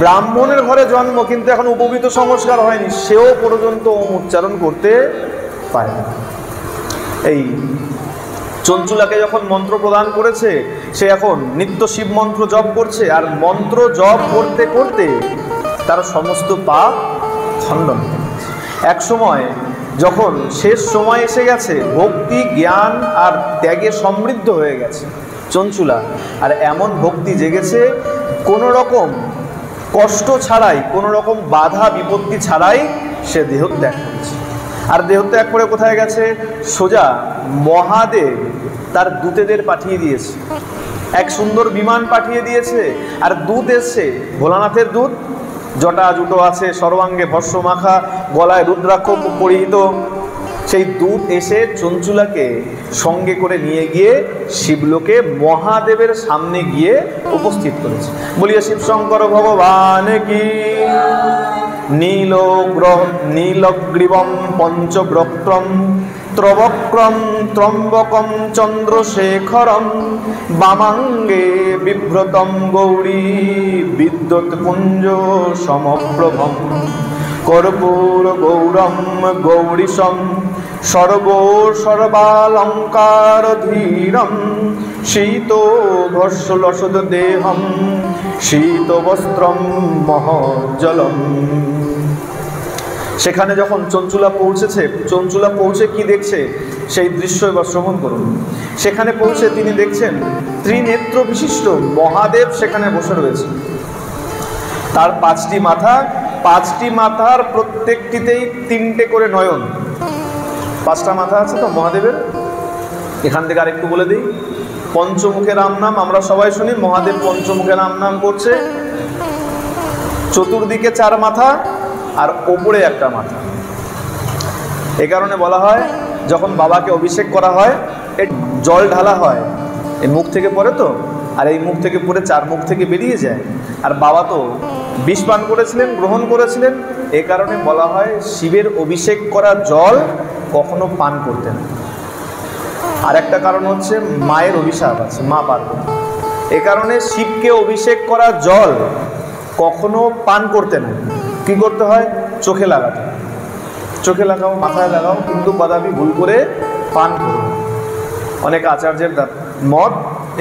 ব্রাহ্মণের ঘরে জন্ম কিন্তু এখন উপবিত সংস্কার হয়নি, সেও পর্যন্ত ওম উচ্চারণ করতে পারে না। এই চঞ্চুলাকে যখন মন্ত্র প্রদান করেছে, সে এখন নিত্য শিব মন্ত্র জপ করছে, আর মন্ত্র জপ করতে করতে তার সমস্ত পাপ খণ্ডন হয়ে গেছে। এক সময় যখন শেষ সময় এসে গেছে, ভক্তি, জ্ঞান আর ত্যাগে সমৃদ্ধ হয়ে গেছে চঞ্চুলা, আর এমন ভক্তি জেগেছে কোনো রকম কষ্ট ছাড়াই, কোনো রকম বাধা বিপত্তি ছাড়াই সে দেহত্যাগ করেছে। আর দেহত্যাগ করে কোথায় গেছে? সোজা মহাদেব তার দূতেদের পাঠিয়ে দিয়েছে, এক সুন্দর বিমান পাঠিয়ে দিয়েছে, আর দূত এসছে, ভোলানাথের দূত, জটা জুটো আছে, সর্বাঙ্গে ভস্ম মাখা, গলায় রুদ্রাক্ষ পরিহিত। সেই দূত এসে চঞ্চুলাকে সঙ্গে করে নিয়ে গিয়ে শিবলোকে মহাদেবের সামনে গিয়ে উপস্থিত করেছে। বলিয়া শিব শঙ্কর ভগবান কি। নীলগ্রীবম পঞ্চবক্ত্রম ত্রবক্রম ত্রম্বকম চন্দ্রশেখরম বামাঙ্গে বিভ্রতম গৌরী বিদ্যুৎ পুঞ্জ সমপ্রভম কর্পূর গৌরম গৌরীশম সর্বালঙ্কার ধীরম শীত ভস্যলসদ দেহম শীত বস্ত্রম মহজ্জলম। সেখানে যখন চঞ্চুলা পৌঁছেছে, চঞ্চুলা পৌঁছে কি দেখছে সেই দৃশ্য এবার শ্রবণ করুন। সেখানে পৌঁছে তিনি দেখছেন ত্রিনেত্র বিশিষ্ট মহাদেব সেখানে বসে রয়েছে। তার 5টি মাথা, 5টি মাথার প্রত্যেকটিতেই 3টে করে নয়ন। 5টা মাথা আছে তো মহাদেবের। এখান থেকে আরেকটু বলে দিই, পঞ্চমুখে রাম নাম আমরা সবাই শুনি, মহাদেব পঞ্চমুখে রাম নাম করছে। চতুর্দিকে 4 মাথা আর ওপরে একটা মাথা। এই কারণে বলা হয় যখন বাবাকে অভিষেক করা হয়, জল ঢালা হয়, এই মুখ থেকে পড়ে তো, আর এই মুখ থেকে পড়ে 4 মুখ থেকে বেরিয়ে যায়। আর বাবা তো বিষ পান করেছিলেন, গ্রহণ করেছিলেন, এ কারণে বলা হয় শিবের অভিষেক করা জল কখনো পান করতেন। আর একটা কারণ হচ্ছে মায়ের অভিশাপ আছে, মা পার্বতী। এ কারণে শিবকে অভিষেক করা জল কখনো পান করতে না। কি করতে হয়? চোখে লাগাতে। চোখে লাগাও, মাথায় লাগাও, কিন্তু কদাপি ভুল করে পান করো। অনেক আচার্যের মত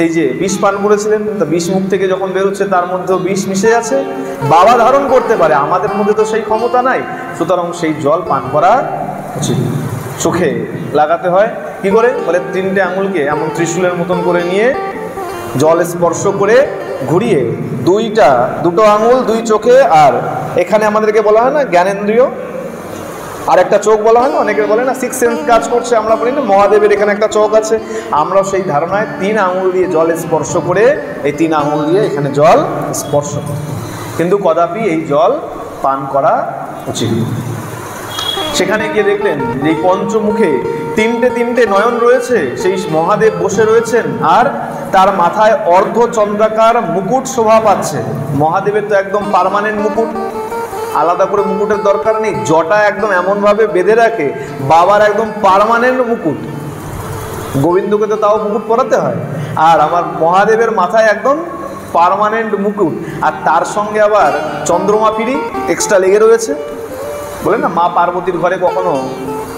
এই যে বিষ পান করেছিলেন, তা বিষ মুখ থেকে যখন বেরোচ্ছে তার মধ্যেও বিষ মিশে আছে। বাবা ধারণ করতে পারে, আমাদের মধ্যে তো সেই ক্ষমতা নাই, সুতরাং সেই জল পান করা উচিত। চোখে লাগাতে হয়। কি করে? বলে 3টে আঙুলকে এমন ত্রিশূলের মতন করে নিয়ে জল স্পর্শ করে ঘুরিয়ে দুটো আঙুল 2 চোখে, আর এখানে আমাদেরকে বলা হয় না জ্ঞানেন্দ্রিয়, আর একটা চোখ বলা হয় না, অনেকে বলে না 6 সেন্স কাজ করছে, আমরা বলি না মহাদেবের এখানে একটা চোখ আছে। আমরা সেই ধারণায় 3 আঙুল দিয়ে জল স্পর্শ করে, এই 3 আঙুল দিয়ে এখানে জল স্পর্শ করে, কিন্তু কদাপি এই জল পান করা উচিত। সেখানে গিয়ে দেখলেন যে পঞ্চমুখে 3টে নয়ন রয়েছে, সেই মহাদেব বসে রয়েছেন, আর তার মাথায় অর্ধচন্দ্রাকার মুকুট শোভা পাচ্ছে। মহাদেবের তো একদম পার্মানেন্ট মুকুট, আলাদা করে মুকুটের দরকার নেই, জটা একদম এমনভাবে বেঁধে রাখে, বাবার একদম পার্মানেন্ট মুকুট। গোবিন্দকে তো তাও মুকুট পরাতে হয়, আর আমার মহাদেবের মাথায় একদম পার্মানেন্ট মুকুট, আর তার সঙ্গে আবার চন্দ্রমা পিড়ি এক্সট্রা লেগে রয়েছে। বলে না মা পার্বতীর ঘরে কখনো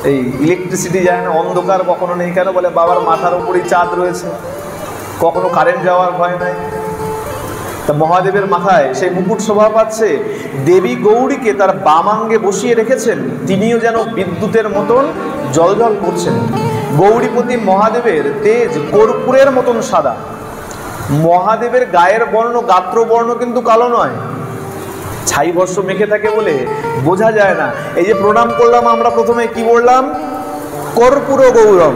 এই ইলেকট্রিসিটি যায় না, অন্ধকার কখনো নেই, কেন? বলে বাবার মাথার উপরেই চাঁদ রয়েছে, কখনো কারেন্ট যাওয়ার ভয় নাই। তা মহাদেবের মাথায় সেই মুকুট শোভা পাচ্ছে। দেবী গৌরীকে তার বামাঙ্গে বসিয়ে রেখেছেন, তিনিও যেন বিদ্যুতের মতন জ্বলজ্বল করছেন। গৌরীপতি মহাদেবের তেজ কর্পূরের মতন সাদা। মহাদেবের গায়ের বর্ণ, গাত্রবর্ণ কিন্তু কালো নয়, ছাই বর্ষ মেখে থাকে বলে বোঝা যায় না। এই যে প্রণাম করলাম আমরা, প্রথমে কি বললাম? কর্পূর গৌরম,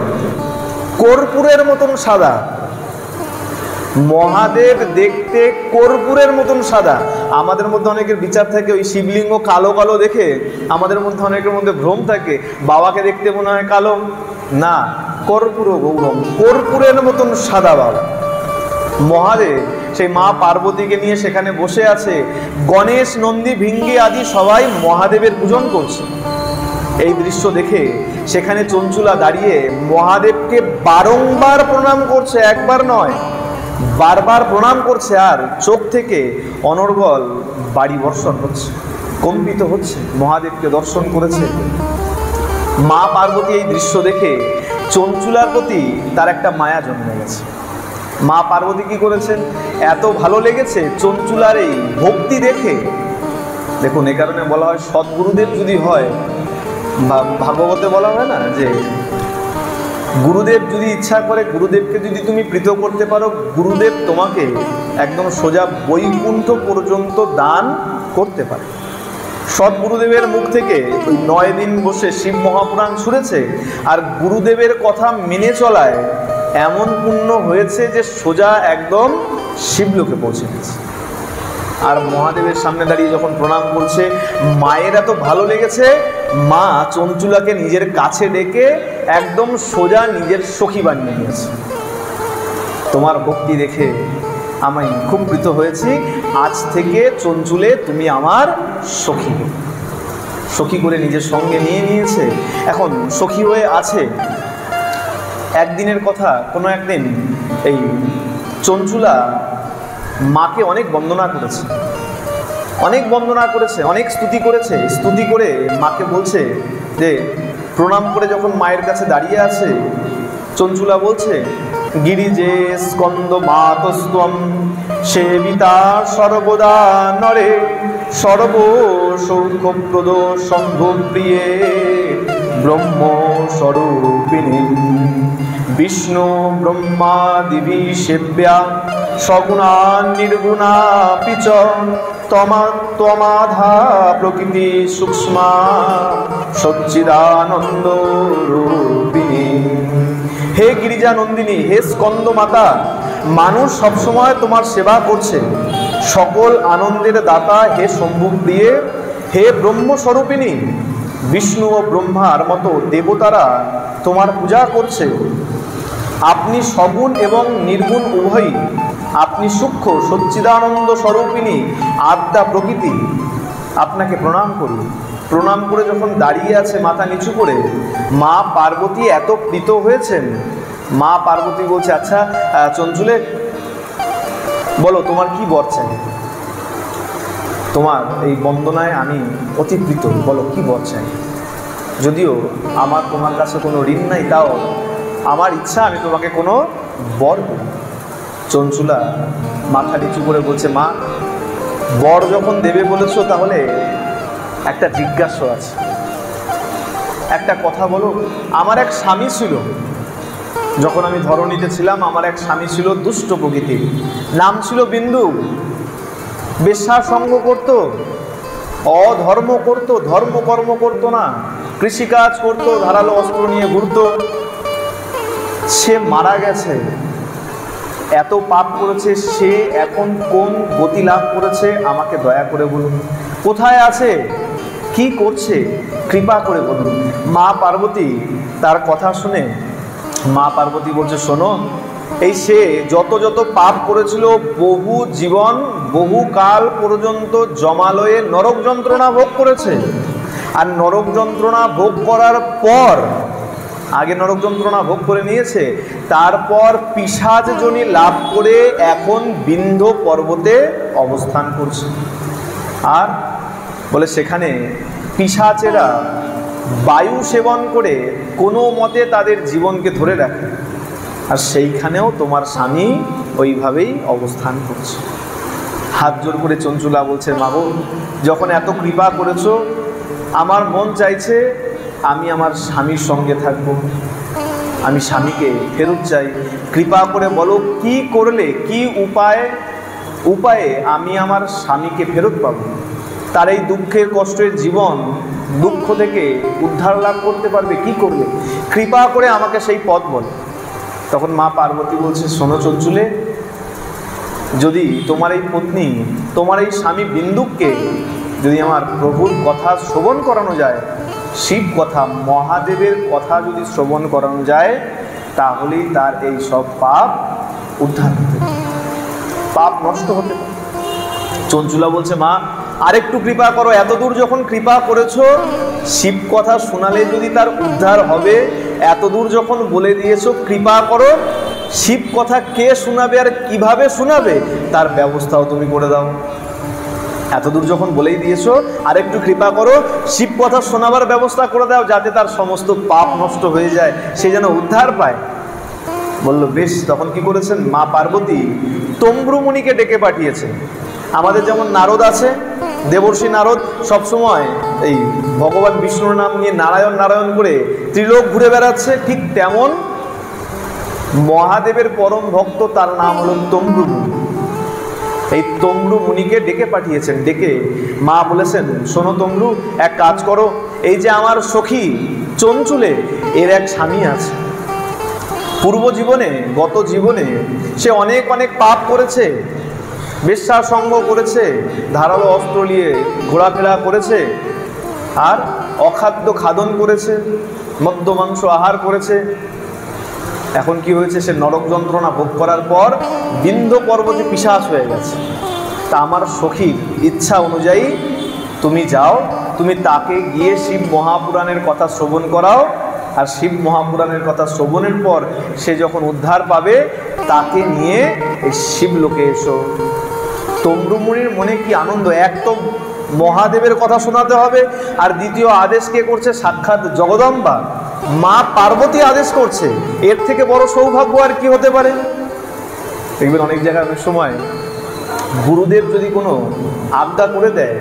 কর্পূরের মতন সাদা। মহাদেব দেখতে কর্পূরের মতন সাদা। আমাদের মধ্যে অনেকের বিচার থাকে ওই শিবলিঙ্গ কালো কালো দেখে, আমাদের মধ্যে অনেকের মধ্যে ভ্রম থাকে, বাবাকে দেখতে মনে হয় কালো। না, কর্পূর গৌরম, কর্পূরের মতন সাদা বাবা। মহাদেব সেই মা পার্বতীকে নিয়ে সেখানে বসে আছে। গণেশ, নন্দী, ভিঙ্গি আদি সবাই মহাদেবের পূজন করছে। এই দৃশ্য দেখে সেখানে চঞ্চুলা দাঁড়িয়ে মহাদেবকে বারংবার প্রণাম করছে, একবার নয়, বারবার প্রণাম করছে, আর চোখ থেকে অনর্গল বাড়ি বর্ষণ হচ্ছে, কম্পিত হচ্ছে। মহাদেবকে দর্শন করেছে। মা পার্বতী এই দৃশ্য দেখে চঞ্চুলার প্রতি তার একটা মায়া জন্মে গেছে। মা পার্বতী কি করেছেন? এত ভালো লেগেছে চঞ্চুলার এই ভক্তি দেখে। দেখুন, এ কারণে বলা হয় সদ্গুরুদেব যদি হয়, ভাগবতে বলা হয় না যে গুরুদেব যদি ইচ্ছা করে, গুরুদেবকে যদি তুমি প্রীত করতে পারো, গুরুদেব তোমাকে একদম সোজা বৈকুণ্ঠ পর্যন্ত দান করতে পারে। সদ্গুরুদেবের মুখ থেকে ওই 9 দিন বসে শিব মহাপুরাণ শুনেছে, আর গুরুদেবের কথা মেনে চলায় এমন পুণ্য হয়েছে যে সোজা একদম শিবলোকে পৌঁছে গেছে। আর মহাদেবের সামনে দাঁড়িয়ে যখন প্রণাম করছে, মায়ের এত ভালো লেগেছে, মা চঞ্চুলাকে নিজের কাছে ডেকে একদম সোজা নিজের সখী বানিয়ে নিয়েছে। তোমার ভক্তি দেখে আমি খুব প্রীত হয়েছি, আজ থেকে চঞ্চুলে তুমি আমার সখী। সখী করে নিজের সঙ্গে নিয়ে নিয়েছে, এখন সখী হয়ে আছে। একদিনের কথা, কোনো একদিন এই চঞ্চুলা মাকে অনেক বন্দনা করেছে, অনেক বন্দনা করেছে, অনেক স্তুতি করেছে। স্তুতি করে মাকে বলছে যে, প্রণাম করে যখন মায়ের কাছে দাঁড়িয়ে আছে, চঞ্চুলা বলছে, গিরিজে স্কন্দ মাতস্ত্বম সেবিতা সর্বদা নরে সর্ব সৌখ্যপ্রদ সম্ভব প্রিয়ে ব্রহ্ম স্বরূপিণী বিষ্ণু ব্রহ্মাদিবি সেব্যা সগুণা নির্গুণা পিচ তমাধা প্রকৃতি সূক্ষ্মা সচ্চিদানন্দ রূপিণী। হে গিরিজা নন্দিনী, হে স্কন্দ মাতা, মানুষ সবসময় তোমার সেবা করছে। সকল আনন্দের দাতা হে শম্ভু প্রিয়ে, হে ব্রহ্মস্বরূপিণী, বিষ্ণু ও ব্রহ্মার মতো দেবতারা তোমার পূজা করছে। আপনি সগুণ এবং নির্গুণ উভয়ই, আপনি সূক্ষ্ম সচ্চিদানন্দ স্বরূপিণী আদ্যা প্রকৃতি। আপনাকে প্রণাম করি। প্রণাম করে যখন দাঁড়িয়ে আছে মাথা নিচু করে, মা পার্বতী এত প্রীত হয়েছেন। মা পার্বতী বলছে, আচ্ছা চঞ্চুলে, বলো তোমার কি বর চাই? তোমার এই বন্দনায় আমি অতি প্রীত, বলো কি বর চাই? যদিও আমার তোমার কাছে কোনো ঋণ নাই, তাও আমার ইচ্ছা আমি তোমাকে কোনো বর দেব। চঞ্চুলা মাথা নিচু করে বলছে, মা বর যখন দেবে বলেছো, তাহলে একটা জিজ্ঞাসা আছে, একটা কথা বলো। আমার এক স্বামী ছিল, যখন আমি ধরণীতে ছিলাম, আমার এক স্বামী ছিল দুষ্ট প্রকৃতির, নাম ছিল বিন্দু। বেশ্যা সঙ্গ করত, অধর্ম করত, ধর্মকর্ম করত না, কৃষিকাজ করত, ধারালো অস্ত্র নিয়ে ঘুরত। সে মারা গেছে, এত পাপ করেছে। সে এখন কোন গতি লাভ করেছে আমাকে দয়া করে বলুন, কোথায় আছে, কি করছে, কৃপা করে বলুন। মা পার্বতী তার কথা শুনে, মা পার্বতী বলছে, শোনো, এই সে যত যত পাপ করেছিল, বহু জীবন বহু কাল পর্যন্ত জমালয়ে নরক যন্ত্রণা ভোগ করেছে। আর নরক যন্ত্রণা ভোগ করার পর, আগে নরক যন্ত্রণা ভোগ করে নিয়েছে, তারপর পিশাচ যোনি লাভ করে এখন বিন্ধ্য পর্বতে অবস্থান করছে। আর বলে সেখানে পিশাচেরা বায়ু সেবন করে কোনো মতে তাদের জীবনকে ধরে রাখে, আর সেইখানেও তোমার স্বামী ওইভাবেই অবস্থান করছে। হাত জোর করে চঞ্চুলা বলছে, মাগো যখন এত কৃপা করেছো, আমার মন চাইছে আমি আমার স্বামীর সঙ্গে থাকব, আমি স্বামীকে ফেরত চাই। কৃপা করে বলো কি করলে, কি উপায়ে আমি আমার স্বামীকে ফেরত পাবো, তার এই দুঃখের কষ্টের জীবন, দুঃখ থেকে উদ্ধার লাভ করতে পারবে, কি করলে? কৃপা করে আমাকে সেই পথ বল। তখন মা পার্বতী বলছে, শোনো চঞ্চুলে, যদি তোমার এই পত্নী, তোমার এই স্বামী বিন্দুককে যদি আমার প্রভুর কথা শ্রবণ করানো যায়, শিব কথা, মহাদেবের কথা যদি শ্রবণ করানো যায়, তাহলেই তার এই সব পাপ উদ্ধার হতে, পাপ নষ্ট হতে। চঞ্চুলা বলছে, মা আরেকটু কৃপা করো, এতদূর যখন কৃপা করেছো, শিব কথা শোনালে যদি তার উদ্ধার হবে, এতদূর যখন বলে দিয়েছো, কৃপা করো, শিব কথা কে শোনাবে আর কিভাবে শোনাবে তার ব্যবস্থাও তুমি করে দাও। এতদূর যখন বলেই দিয়েছো, আরেকটু কৃপা করো, শিব কথা শোনাবার ব্যবস্থা করে দাও, যাতে তার সমস্ত পাপ নষ্ট হয়ে যায়, সে যেন উদ্ধার পায়। বললো বেশ। তখন কি করেছেন মা পার্বতী? তম্ব্রুমুনিকে ডেকে পাঠিয়েছেন। আমাদের যেমন নারদ আছে, দেবর্ষি নারদ সবসময় এই ভগবান বিষ্ণুর নাম নিয়ে নারায়ণ নারায়ণ করে ত্রিলোক ঘুরে বেড়াচ্ছে, ঠিক তেমন মহাদেবের পরম ভক্ত, তার নাম হল তম্ব্রুমুনি। এই তম্রু মুনিকে ডেকে পাঠিয়েছেন। ডেকে মা বলেছেন, শোনো তম্রু, এক কাজ করো, এই যে আমার সখী চঞ্চুলে, এর এক স্বামী আছে। পূর্ব জীবনে, গত জীবনে সে অনেক অনেক পাপ করেছে, বেশ্যা সঙ্গ করেছে, ধারালো অস্ত্র নিয়ে ঘোরাফেরা করেছে, আর অখাদ্য খাদন করেছে, মদ্য মাংস আহার করেছে। এখন কি হয়েছে, সে নরক যন্ত্রণা ভোগ করার পর বিন্ধ্য পর্বতে পিশাচ হয়ে গেছে। তা আমার সখীর ইচ্ছা অনুযায়ী তুমি যাও, তুমি তাকে গিয়ে শিব মহাপুরাণের কথা শ্রবণ করাও, আর শিব মহাপুরাণের কথা শ্রবণের পর সে যখন উদ্ধার পাবে তাকে নিয়ে এই শিবলোকে এসো। তম্রুমুনির মনে কি আনন্দ! এক তো মহাদেবের কথা শোনাতে হবে, আর দ্বিতীয় আদেশ কে করছে? সাক্ষাৎ জগদম্বা মা পার্বতী আদেশ করছে। এর থেকে বড় সৌভাগ্য আর কি হতে পারে? দেখবেন অনেক জায়গায় অনেক সময় গুরুদেব যদি কোনো আজ্ঞা করে দেয়,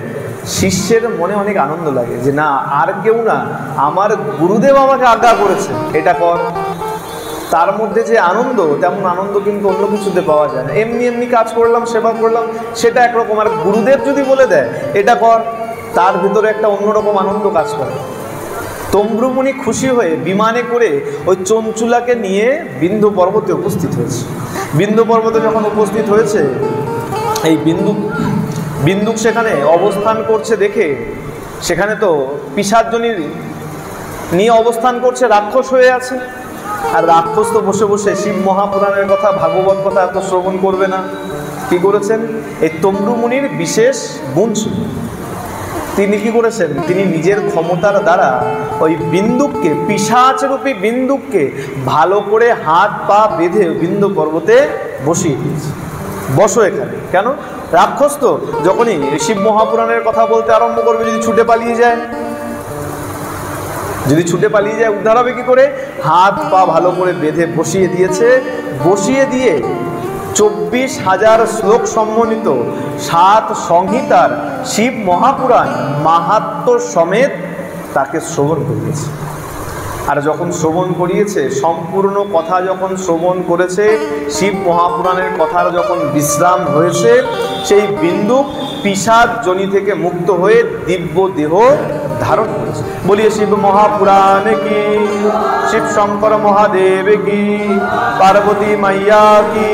শিষ্যের মনে অনেক আনন্দ লাগে যে না, আর কেউ না, আমার গুরুদেব আমাকে আজ্ঞা করেছে, এটা কর। তার মধ্যে যে আনন্দ, তেমন আনন্দ কিন্তু অন্য কিছুতে পাওয়া যায় না। এমনি এমনি কাজ করলাম, সেবা করলাম, সেটা একরকম, আর গুরুদেব যদি বলে দেয় এটা কর, তার ভিতরে একটা অন্যরকম আনন্দ কাজ করে। তম্রুমুনি খুশি হয়ে বিমানে করে ওই চঞ্চুলাকে নিয়ে বিন্ধ্য পর্বতে উপস্থিত হয়েছে। বিন্ধ্য পর্বতে যখন উপস্থিত হয়েছে, এই বিন্দুক সেখানে অবস্থান করছে দেখে, সেখানে তো পিশাচজনী নিয়ে অবস্থান করছে, রাক্ষস হয়ে আছে। আর রাক্ষস তো বসে বসে শিব মহাপুরাণের কথা, ভাগবত কথা এত শ্রবণ করবে না। কি করেছেন? এই তম্রুমুনির বিশেষ গুণ ছিল, তিনি কি করেছেন? তিনি নিজের ক্ষমতার দ্বারা ওই বিন্দুককে, পিশাচরূপী বিন্দুককে ভালো করে হাত পা বেঁধে বিন্ধ্য পর্বতে বসিয়ে দিয়েছে। বসো এখানে। কেন? রাক্ষস তো যখনই শিব মহাপুরাণের কথা বলতে আরম্ভ করবে, যদি ছুটে পালিয়ে যায়, উদ্ধার হবে কি করে? হাত পা ভালো করে বেঁধে বসিয়ে দিয়েছে। বসিয়ে দিয়ে 24,000 শ্লোক সম্বন্ধিত 7 সংহিতার শিব মহাপুরাণ মাহাত্ম্য সমেত তাকে শ্রবণ করিয়েছে। আর যখন শ্রবণ করিয়েছে, সম্পূর্ণ কথা যখন শ্রবণ করেছে, শিব মহাপুরাণের কথার যখন বিশ্রাম হয়েছে, সেই বিন্দুক পিশাচ যোনি থেকে মুক্ত হয়ে দিব্য দেহ ধারণ করেছে। বলিয়ে শিব মহাপুরাণ কি, শিব শঙ্কর মহাদেব কি, পার্বতী মাইয়া কি।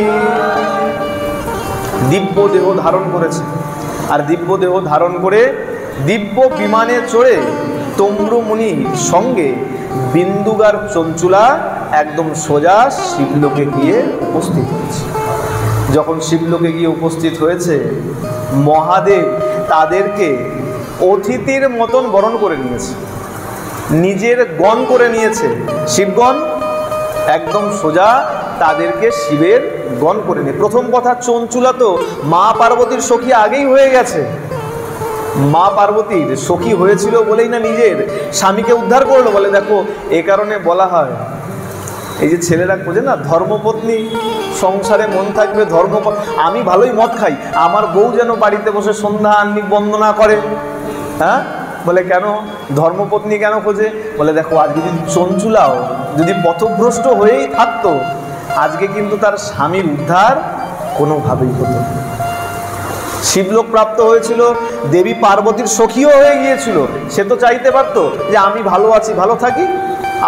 দিব্য দেহ ধারণ করেছে, আর দিব্য দেহ ধারণ করে দিব্য বিমানে চড়ে তম্রুমুনির সঙ্গে বিন্দুগার চঞ্চুলা একদম সোজা শিবলোকে গিয়ে উপস্থিত হয়েছে। যখন শিবলোকে গিয়ে উপস্থিত হয়েছে, মহাদেব তাদেরকে অতিথির মতন বরণ করে নিয়েছে, নিজের গণ করে নিয়েছে। শিবগণ একদম সোজা তাদেরকে শিবের গণ করে নিয়ে। প্রথম কথা, চঞ্চুলা তো মা পার্বতীর সখী আগেই হয়ে গেছে। মা পার্বতীর সখী হয়েছিল বলেই না নিজের স্বামীকে উদ্ধার করলো। বলে দেখো, এ কারণে বলা হয়, এই যে ছেলেরা খোঁজে না ধর্মপত্নী, সংসারে মন থাকবে আমি ভালোই মদ খাই, আমার বউ যেন বাড়িতে বসে সন্ধ্যা আহ্নিক বন্দনা করে। হ্যাঁ, বলে কেন ধর্মপত্নী কেন খোঁজে? বলে দেখো, আজকে যদি চঞ্চুলাও যদি পথভ্রষ্ট হয়েই থাকতো, আজকে কিন্তু তার স্বামীর উদ্ধার কোনোভাবেই হতো না। শিবলোক প্রাপ্ত হয়েছিল, দেবী পার্বতীর সখীও হয়ে গিয়েছিল। সে তো চাইতে পারতো যে আমি ভালো আছি, ভালো থাকি,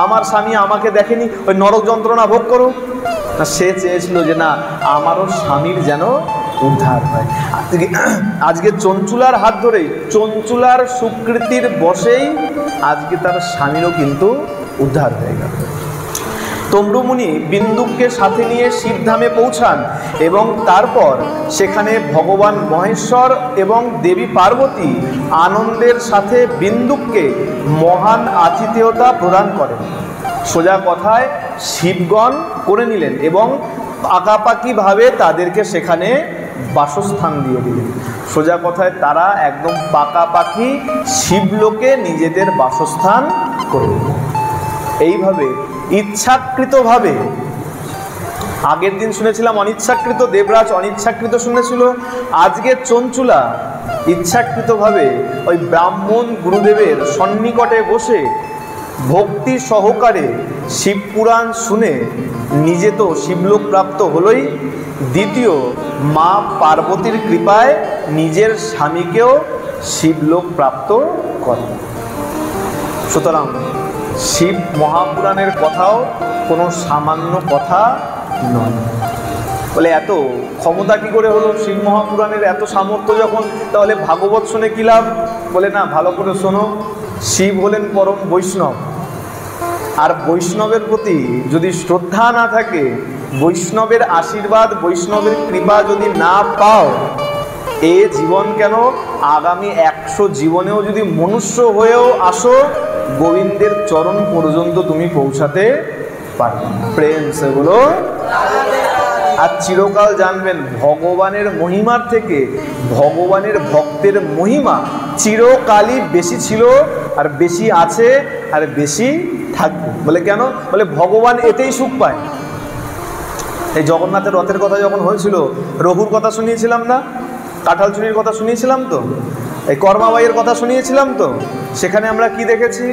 আমার স্বামী আমাকে দেখেনি, ওই নরক যন্ত্রণা ভোগ করুক। না, সে চেয়েছিল যে না, আমারও স্বামীর যেন উদ্ধার হয়। আজকে চঞ্চুলার হাত ধরেই, চঞ্চুলার সুকৃতির বশেই আজকে তার স্বামীরও কিন্তু উদ্ধার হয়ে গেল। তম্রুমুনি বিন্দুককে সাথে নিয়ে শিবধামে পৌঁছান এবং তারপর সেখানে ভগবান মহেশ্বর এবং দেবী পার্বতী আনন্দের সাথে বিন্দুককে মহান আতিথেয়তা প্রদান করেন। সোজা কথায় শিবগণ করে নিলেন এবং পাকাপাকিভাবে তাদেরকে সেখানে বাসস্থান দিয়ে দিলেন। সোজা কথায় তারা একদম পাকাপাকি শিবলোকে নিজেদের বাসস্থান করলেন। এইভাবে ইচ্ছাকৃতভাবে, আগের দিন শুনেছিলাম অনিচ্ছাকৃত, দেবরাজ অনিচ্ছাকৃত শুনেছিল, আজকে চঞ্চুলা ইচ্ছাকৃতভাবে ওই ব্রাহ্মণ গুরুদেবের সন্নিকটে বসে ভক্তি সহকারে শিবপুরাণ শুনে নিজে তো শিবলোক প্রাপ্ত হলোই, দ্বিতীয় মা পার্বতীর কৃপায় নিজের স্বামীকেও শিবলোক প্রাপ্ত করে। সুতরাং শিব মহাপুরাণের কথাও কোনো সামান্য কথা নয়। বলে এত ক্ষমতা কি করে হলো শিব মহাপুরাণের? এত সামর্থ্য যখন, তাহলে ভাগবত শুনে কি লাভ? বলে না, ভালো করে শোনো, শিব হলেন পরম বৈষ্ণব, আর বৈষ্ণবের প্রতি যদি শ্রদ্ধা না থাকে, বৈষ্ণবের আশীর্বাদ, বৈষ্ণবের কৃপা যদি না পাও, এ জীবন কেন, আগামী 100 জীবনেও যদি মনুষ্য হয়েও আসো, গোবিন্দের চরণ পর্যন্ত তুমি পৌঁছাতে পারবে। প্রেম সে বলো। আর চিরকাল জানবেন ভগবানের মহিমার থেকে ভগবানের ভক্তের মহিমা চিরকালই বেশি ছিল, আর বেশি আছে, আর বেশি থাকবে। বলে কেন? বলে ভগবান এতেই সুখ পায়। এই জগন্নাথের রথের কথা যখন হয়েছিল, রঘুর কথা শুনিয়েছিলাম না, কাঁঠাল চুরির কথা শুনিয়েছিলাম তো, এই কর্মাবাইয়ের কথা শুনিয়েছিলাম তো, সেখানে আমরা কি দেখেছি?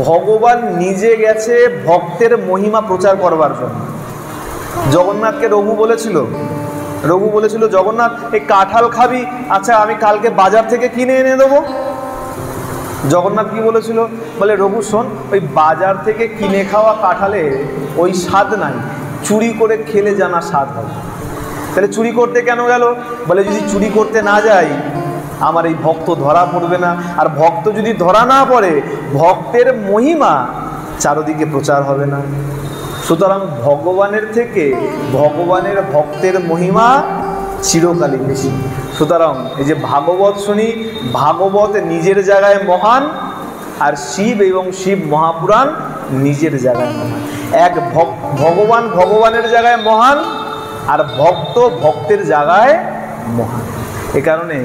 ভগবান নিজে গেছে ভক্তের মহিমা প্রচার করবার জন্য। জগন্নাথকে রঘু বলেছিল জগন্নাথ এই কাঁঠাল খাবি, আচ্ছা আমি কালকে বাজার থেকে কিনে এনে দেবো। জগন্নাথ কি বলেছিল? বলে রঘু শোন, ওই বাজার থেকে কিনে খাওয়া কাঁঠালে ওই স্বাদ নাই, চুরি করে খেলে জানা স্বাদ হবে। তাহলে চুরি করতে কেন গেল? বলে যদি চুরি করতে না যাই আমার এই ভক্ত ধরা পড়বে না, আর ভক্ত যদি ধরা না পড়ে ভক্তের মহিমা চারদিকে প্রচার হবে না। সুতরাং ভগবানের থেকে ভগবানের ভক্তের মহিমা চিরকালই বেশি। সুতরাং এই যে ভাগবত শুনি, ভাগবত নিজের জায়গায় মহান, আর শিব এবং শিব মহাপুরাণ নিজের জায়গায় মহান। এক ভগবান ভগবানের জায়গায় মহান, আর ভক্ত ভক্তের জায়গায় মহান। এ কারণে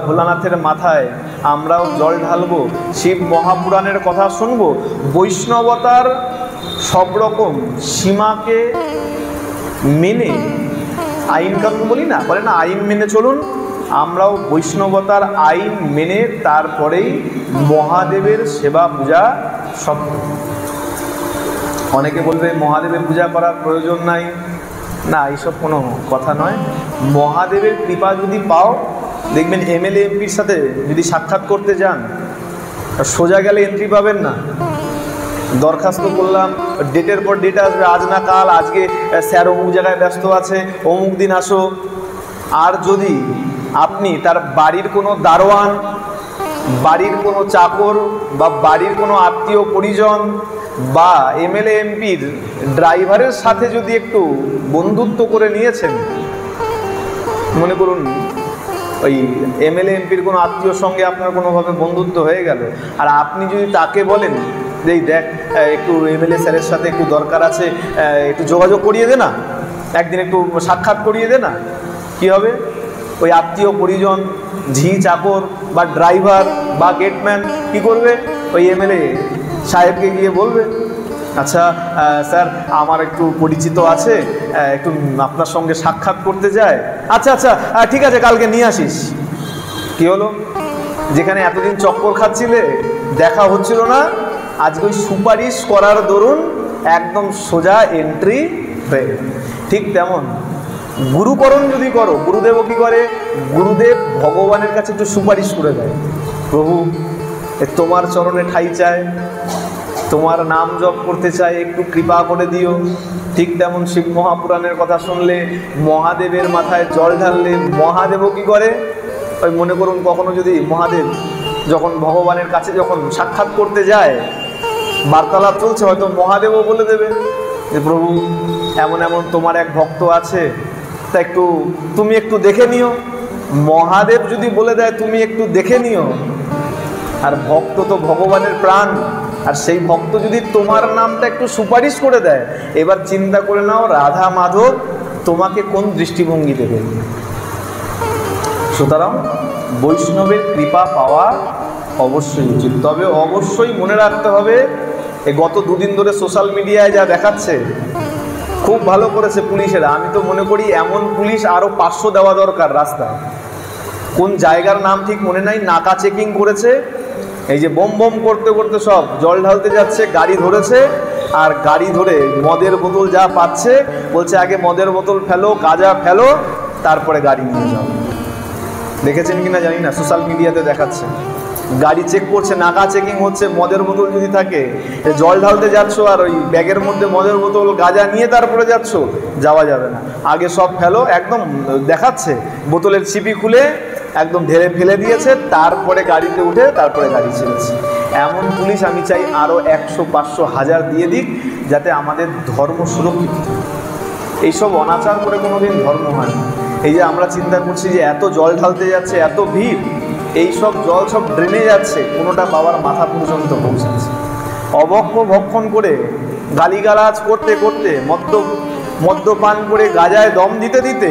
ভোলানাথের মাথায় আমরাও জল ঢালবো, শিব মহাপুরাণের কথা শুনবো, বৈষ্ণবতার সব রকম সীমাকে মেনে, আইন কানুন বলি না, বলে না আইন মেনে চলুন, আমরাও বৈষ্ণবতার আইন মেনে তারপরেই মহাদেবের সেবা পূজা সব। অনেকে বলবে মহাদেবের পূজা করার প্রয়োজন নাই, না এইসব কোনো কথা নয়। মহাদেবের কৃপা যদি পাও, দেখবেন এমএলএ এমপির সাথে যদি সাক্ষাৎ করতে যান, সোজা গেলে এন্ট্রি পাবেন না। দরখাস্ত করলাম, ডেটের পর ডেট আসবে, আজ না কাল, আজকে স্যার অমুক জায়গায় ব্যস্ত আছে, অমুক দিন আসো। আর যদি আপনি তার বাড়ির কোনো দারোয়ান, বাড়ির কোনো চাকর, বা বাড়ির কোনো আত্মীয় পরিজন, বা এমএলএ এমপির ড্রাইভারের সাথে যদি একটু বন্ধুত্ব করে নিয়েছেন, মনে করুন ওই এমএলএ এমপির কোনো আত্মীয়র সঙ্গে আপনার কোনোভাবে বন্ধুত্ব হয়ে গেল, আর আপনি যদি তাকে বলেন যে দেখ একটু এমএলএ স্যারের সাথে একটু দরকার আছে, একটু যোগাযোগ করিয়ে দে না, একদিন একটু সাক্ষাৎ করিয়ে দে না, কী হবে? ওই আত্মীয় পরিজন, ঝি চাকর বা ড্রাইভার বা গেটম্যান কি করবে? ওই এমএলএ সাহেবকে গিয়ে বলবে, আচ্ছা স্যার আমার একটু পরিচিত আছে, একটু আপনার সঙ্গে সাক্ষাৎ করতে যায়। আচ্ছা আচ্ছা ঠিক আছে, কালকে নিয়ে আসিস। কি হলো? যেখানে এতদিন চক্কর খাচ্ছিলে, দেখা হচ্ছিল না, আজকে ওই সুপারিশ করার দরুন একদম সোজা এন্ট্রি হয়ে গেল। ঠিক তেমন গুরুকরণ যদি করো, গুরুদেবও কী করে? গুরুদেব ভগবানের কাছে একটু সুপারিশ করে দেয়, প্রভু তোমার চরণে ঠাই চায়, তোমার নাম জপ করতে চাই, একটু কৃপা করে দিও। ঠিক তেমন শিব মহাপুরাণের কথা শুনলে, মহাদেবের মাথায় জল ঢাললে মহাদেবও কী করে? ওই মনে করুন কখনো যদি মহাদেব যখন ভগবানের কাছে যখন সাক্ষাৎ করতে যায়, বার্তালাপ চলছে, হয়তো মহাদেবও বলে দেবে যে প্রভু এমন এমন তোমার এক ভক্ত আছে, তা একটু তুমি একটু দেখে নিও। মহাদেব যদি বলে দেয় তুমি একটু দেখে নিও, আর ভক্ত তো ভগবানের প্রাণ, আর সেই ভক্ত যদি তোমার নামটা একটু সুপারিশ করে দেয়, এবার চিন্তা করে নাও রাধা মাধব তোমাকে কোন দৃষ্টিভঙ্গি দেবে। সুতরাং বৈষ্ণবের কৃপা পাওয়া অবশ্যই উচিত। তবে অবশ্যই মনে রাখতে হবে, এই গত দুদিন ধরে সোশ্যাল মিডিয়ায় যা দেখাচ্ছে, খুব ভালো করেছে পুলিশেরা। আমি তো মনে করি এমন পুলিশ আরও 500 দেওয়া দরকার রাস্তায়। কোন জায়গার নাম ঠিক মনে নাই, নাকা চেকিং করেছে, এই যে বোম বোম করতে করতে সব জল ঢালতে যাচ্ছে, গাড়ি ধরেছে, আর গাড়ি ধরে মদের বোতল যা পাচ্ছে বলছে আগে মদের বোতল ফেলো, গাঁজা ফেলো, তারপরে গাড়ি নিয়ে যাও। দেখেছেন কিনা জানি না, সোশ্যাল মিডিয়াতে দেখাচ্ছে। গাড়ি চেক করছে, নাকা চেকিং হচ্ছে, মদের বোতল যদি থাকে, জল ঢালতে যাচ্ছ আর ওই ব্যাগের মধ্যে মদের বোতল গাঁজা নিয়ে তারপরে যাচ্ছ, যাওয়া যাবে না, আগে সব ফেলো। একদম দেখাচ্ছে বোতলের ছিপি খুলে একদম ঢেলে ফেলে দিয়েছে, তারপরে গাড়িতে উঠে তারপরে গাড়ি ছেড়েছে। এমন পুলিশ আমি চাই আরও 100, 500, 1000 দিয়ে দিক, যাতে আমাদের ধর্ম সুরক্ষিত। এইসব অনাচার করে কোনোদিন ধর্ম হয় না। এই যে আমরা চিন্তা করছি যে এত জল ঢালতে যাচ্ছে, এত ভিড়, এই সব জল সব ড্রেনে যাচ্ছে, কোনোটা বাবার মাথা পর্যন্ত পৌঁছাচ্ছে। অবক্ষ ভক্ষণ করে, গালিগালাজ করতে করতে, মদ্যপান করে, গাজায় দম দিতে দিতে,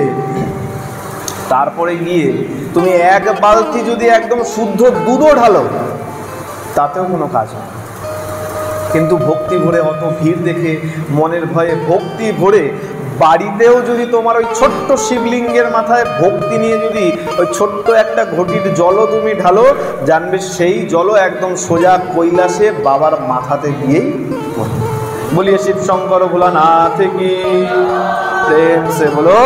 তারপরে গিয়ে তুমি এক বালতি যদি একদম শুদ্ধ দুধও ঢালো, তাতেও কোনো কাজ হয়। কিন্তু ভক্তি ভরে, অত ভিড় দেখে মনের ভয়ে ভক্তি ভরে বাড়িতেও যদি তোমার ওই ছোট্ট শিবলিঙ্গের মাথায় ভক্তি নিয়ে যদি ওই ছোট্ট একটা ঘটির জলও তুমি ঢালো, জানবে সেই জলও একদম সোজা কৈলাসে বাবার মাথাতে গিয়েই বলিয়ে শিব শঙ্কর ভোলানাথ কি, প্রেম সে বলো।